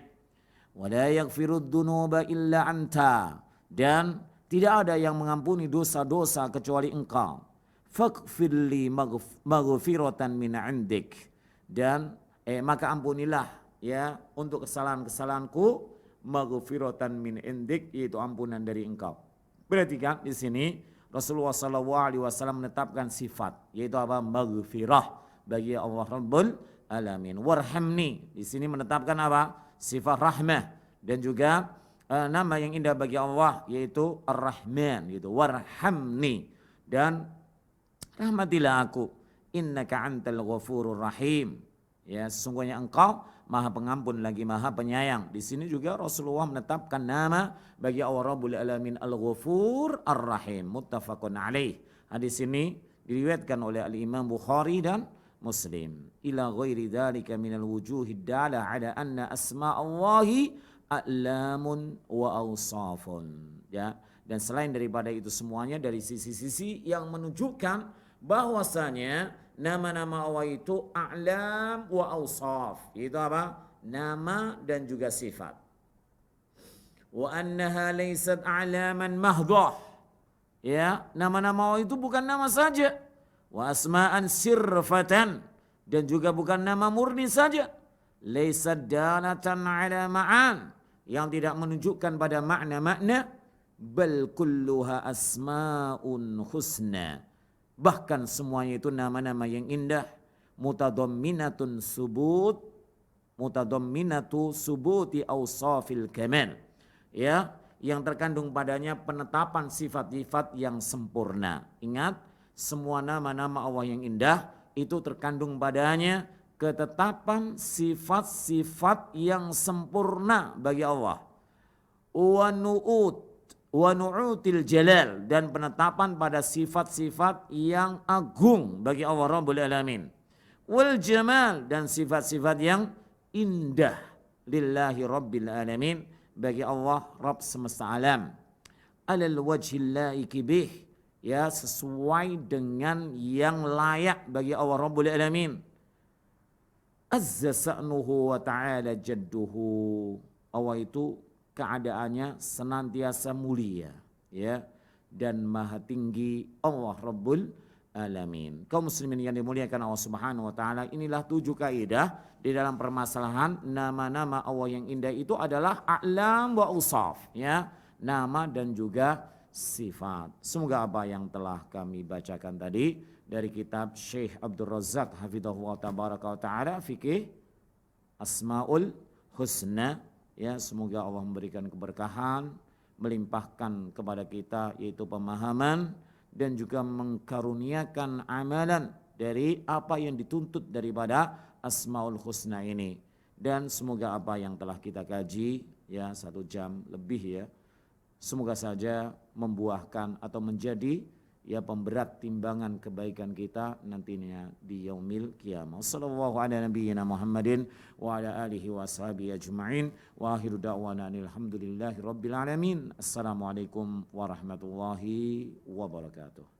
Wala yaghfirud dzunuba illa anta, dan tidak ada yang mengampuni dosa-dosa kecuali engkau. Faghfirli maghfiratan min 'indik, dan maka ampunilah ya untuk kesalahan-kesalahanku, maghfiratan min 'indik, yaitu ampunan dari engkau. Berarti kan di sini Rasulullah SAW menetapkan sifat, yaitu apa? Maghfirah bagi Allah Rabbul Alamin. Warhamni, di sini menetapkan apa? Sifat rahmah, dan juga nama yang indah bagi Allah yaitu Ar-Rahman gitu. Warhamni, dan rahmatilah aku. Innaka antal ghafurur rahim, ya sesungguhnya engkau maha pengampun lagi maha penyayang. Di sini juga Rasulullah menetapkan nama bagi Allah Rabbul Alamin Al-Ghafur Ar-Rahim, muttafaqun alaih. Hadis ini diriwayatkan oleh Al-Imam Bukhari dan Muslim. Ila ghairi dzalika minal wujuhid dala ala anna asma'allahi a'lamun wa awsafun, ya, dan selain daripada itu semuanya dari sisi-sisi yang menunjukkan bahwasanya nama-nama Allah itu a'lam wa awsaf, itu apa? Nama dan juga sifat. Wa annaha laysat a'laman mahdhah, ya, nama-nama Allah itu bukan nama saja. Wa asma'an sirfatan, dan juga bukan nama murni saja. laisa dalatan ala ma'an, yang tidak menunjukkan pada makna-makna, bal kulluha asmaun husna, bahkan semuanya itu nama-nama yang indah, mutadamminatun subut, mutadamminatu subuti awsafil kamal, ya, yang terkandung padanya penetapan sifat-sifat yang sempurna. Ingat, semua nama-nama Allah yang indah itu terkandung padanya ketetapan sifat-sifat yang sempurna bagi Allah. Wa nu'util jalal, dan penetapan pada sifat-sifat yang agung bagi Allah Rabbul Alamin. Wal jamal, dan sifat-sifat yang indah lillahi Rabbil Alamin, bagi Allah Rabb semesta alam. Alal wajhil laiki bih, ya, sesuai dengan yang layak bagi Allah Rabbul Alamin. Azza sa'nuhu wa ta'ala jadduhu, Allah itu keadaannya senantiasa mulia, ya, dan maha tinggi Allah Rabbul Alamin. Kaum muslimin yang dimuliakan Allah Subhanahu wa taala, inilah 7 kaidah di dalam permasalahan nama-nama Allah yang indah itu adalah a'lam wa usaf, ya, nama dan juga sifat. Semoga apa yang telah kami bacakan tadi dari kitab Syekh Abdul Razak hafizahullah tabaraka wa taala fikih Asmaul Husna, ya, semoga Allah memberikan keberkahan, melimpahkan kepada kita yaitu pemahaman, dan juga mengkaruniakan amalan dari apa yang dituntut daripada Asmaul Husna ini. Dan semoga apa yang telah kita kaji, ya, 1 jam lebih, ya, semoga saja membuahkan atau menjadi, ya, pemberat timbangan kebaikan kita nantinya di yaumil qiyamah. Sallallahu ala nabiyyina Muhammadin wa ala alihi wa sahbihi ajma'in. Wa akhiru da'wana alhamdulillahi rabbil alamin. Assalamualaikum warahmatullahi wabarakatuh.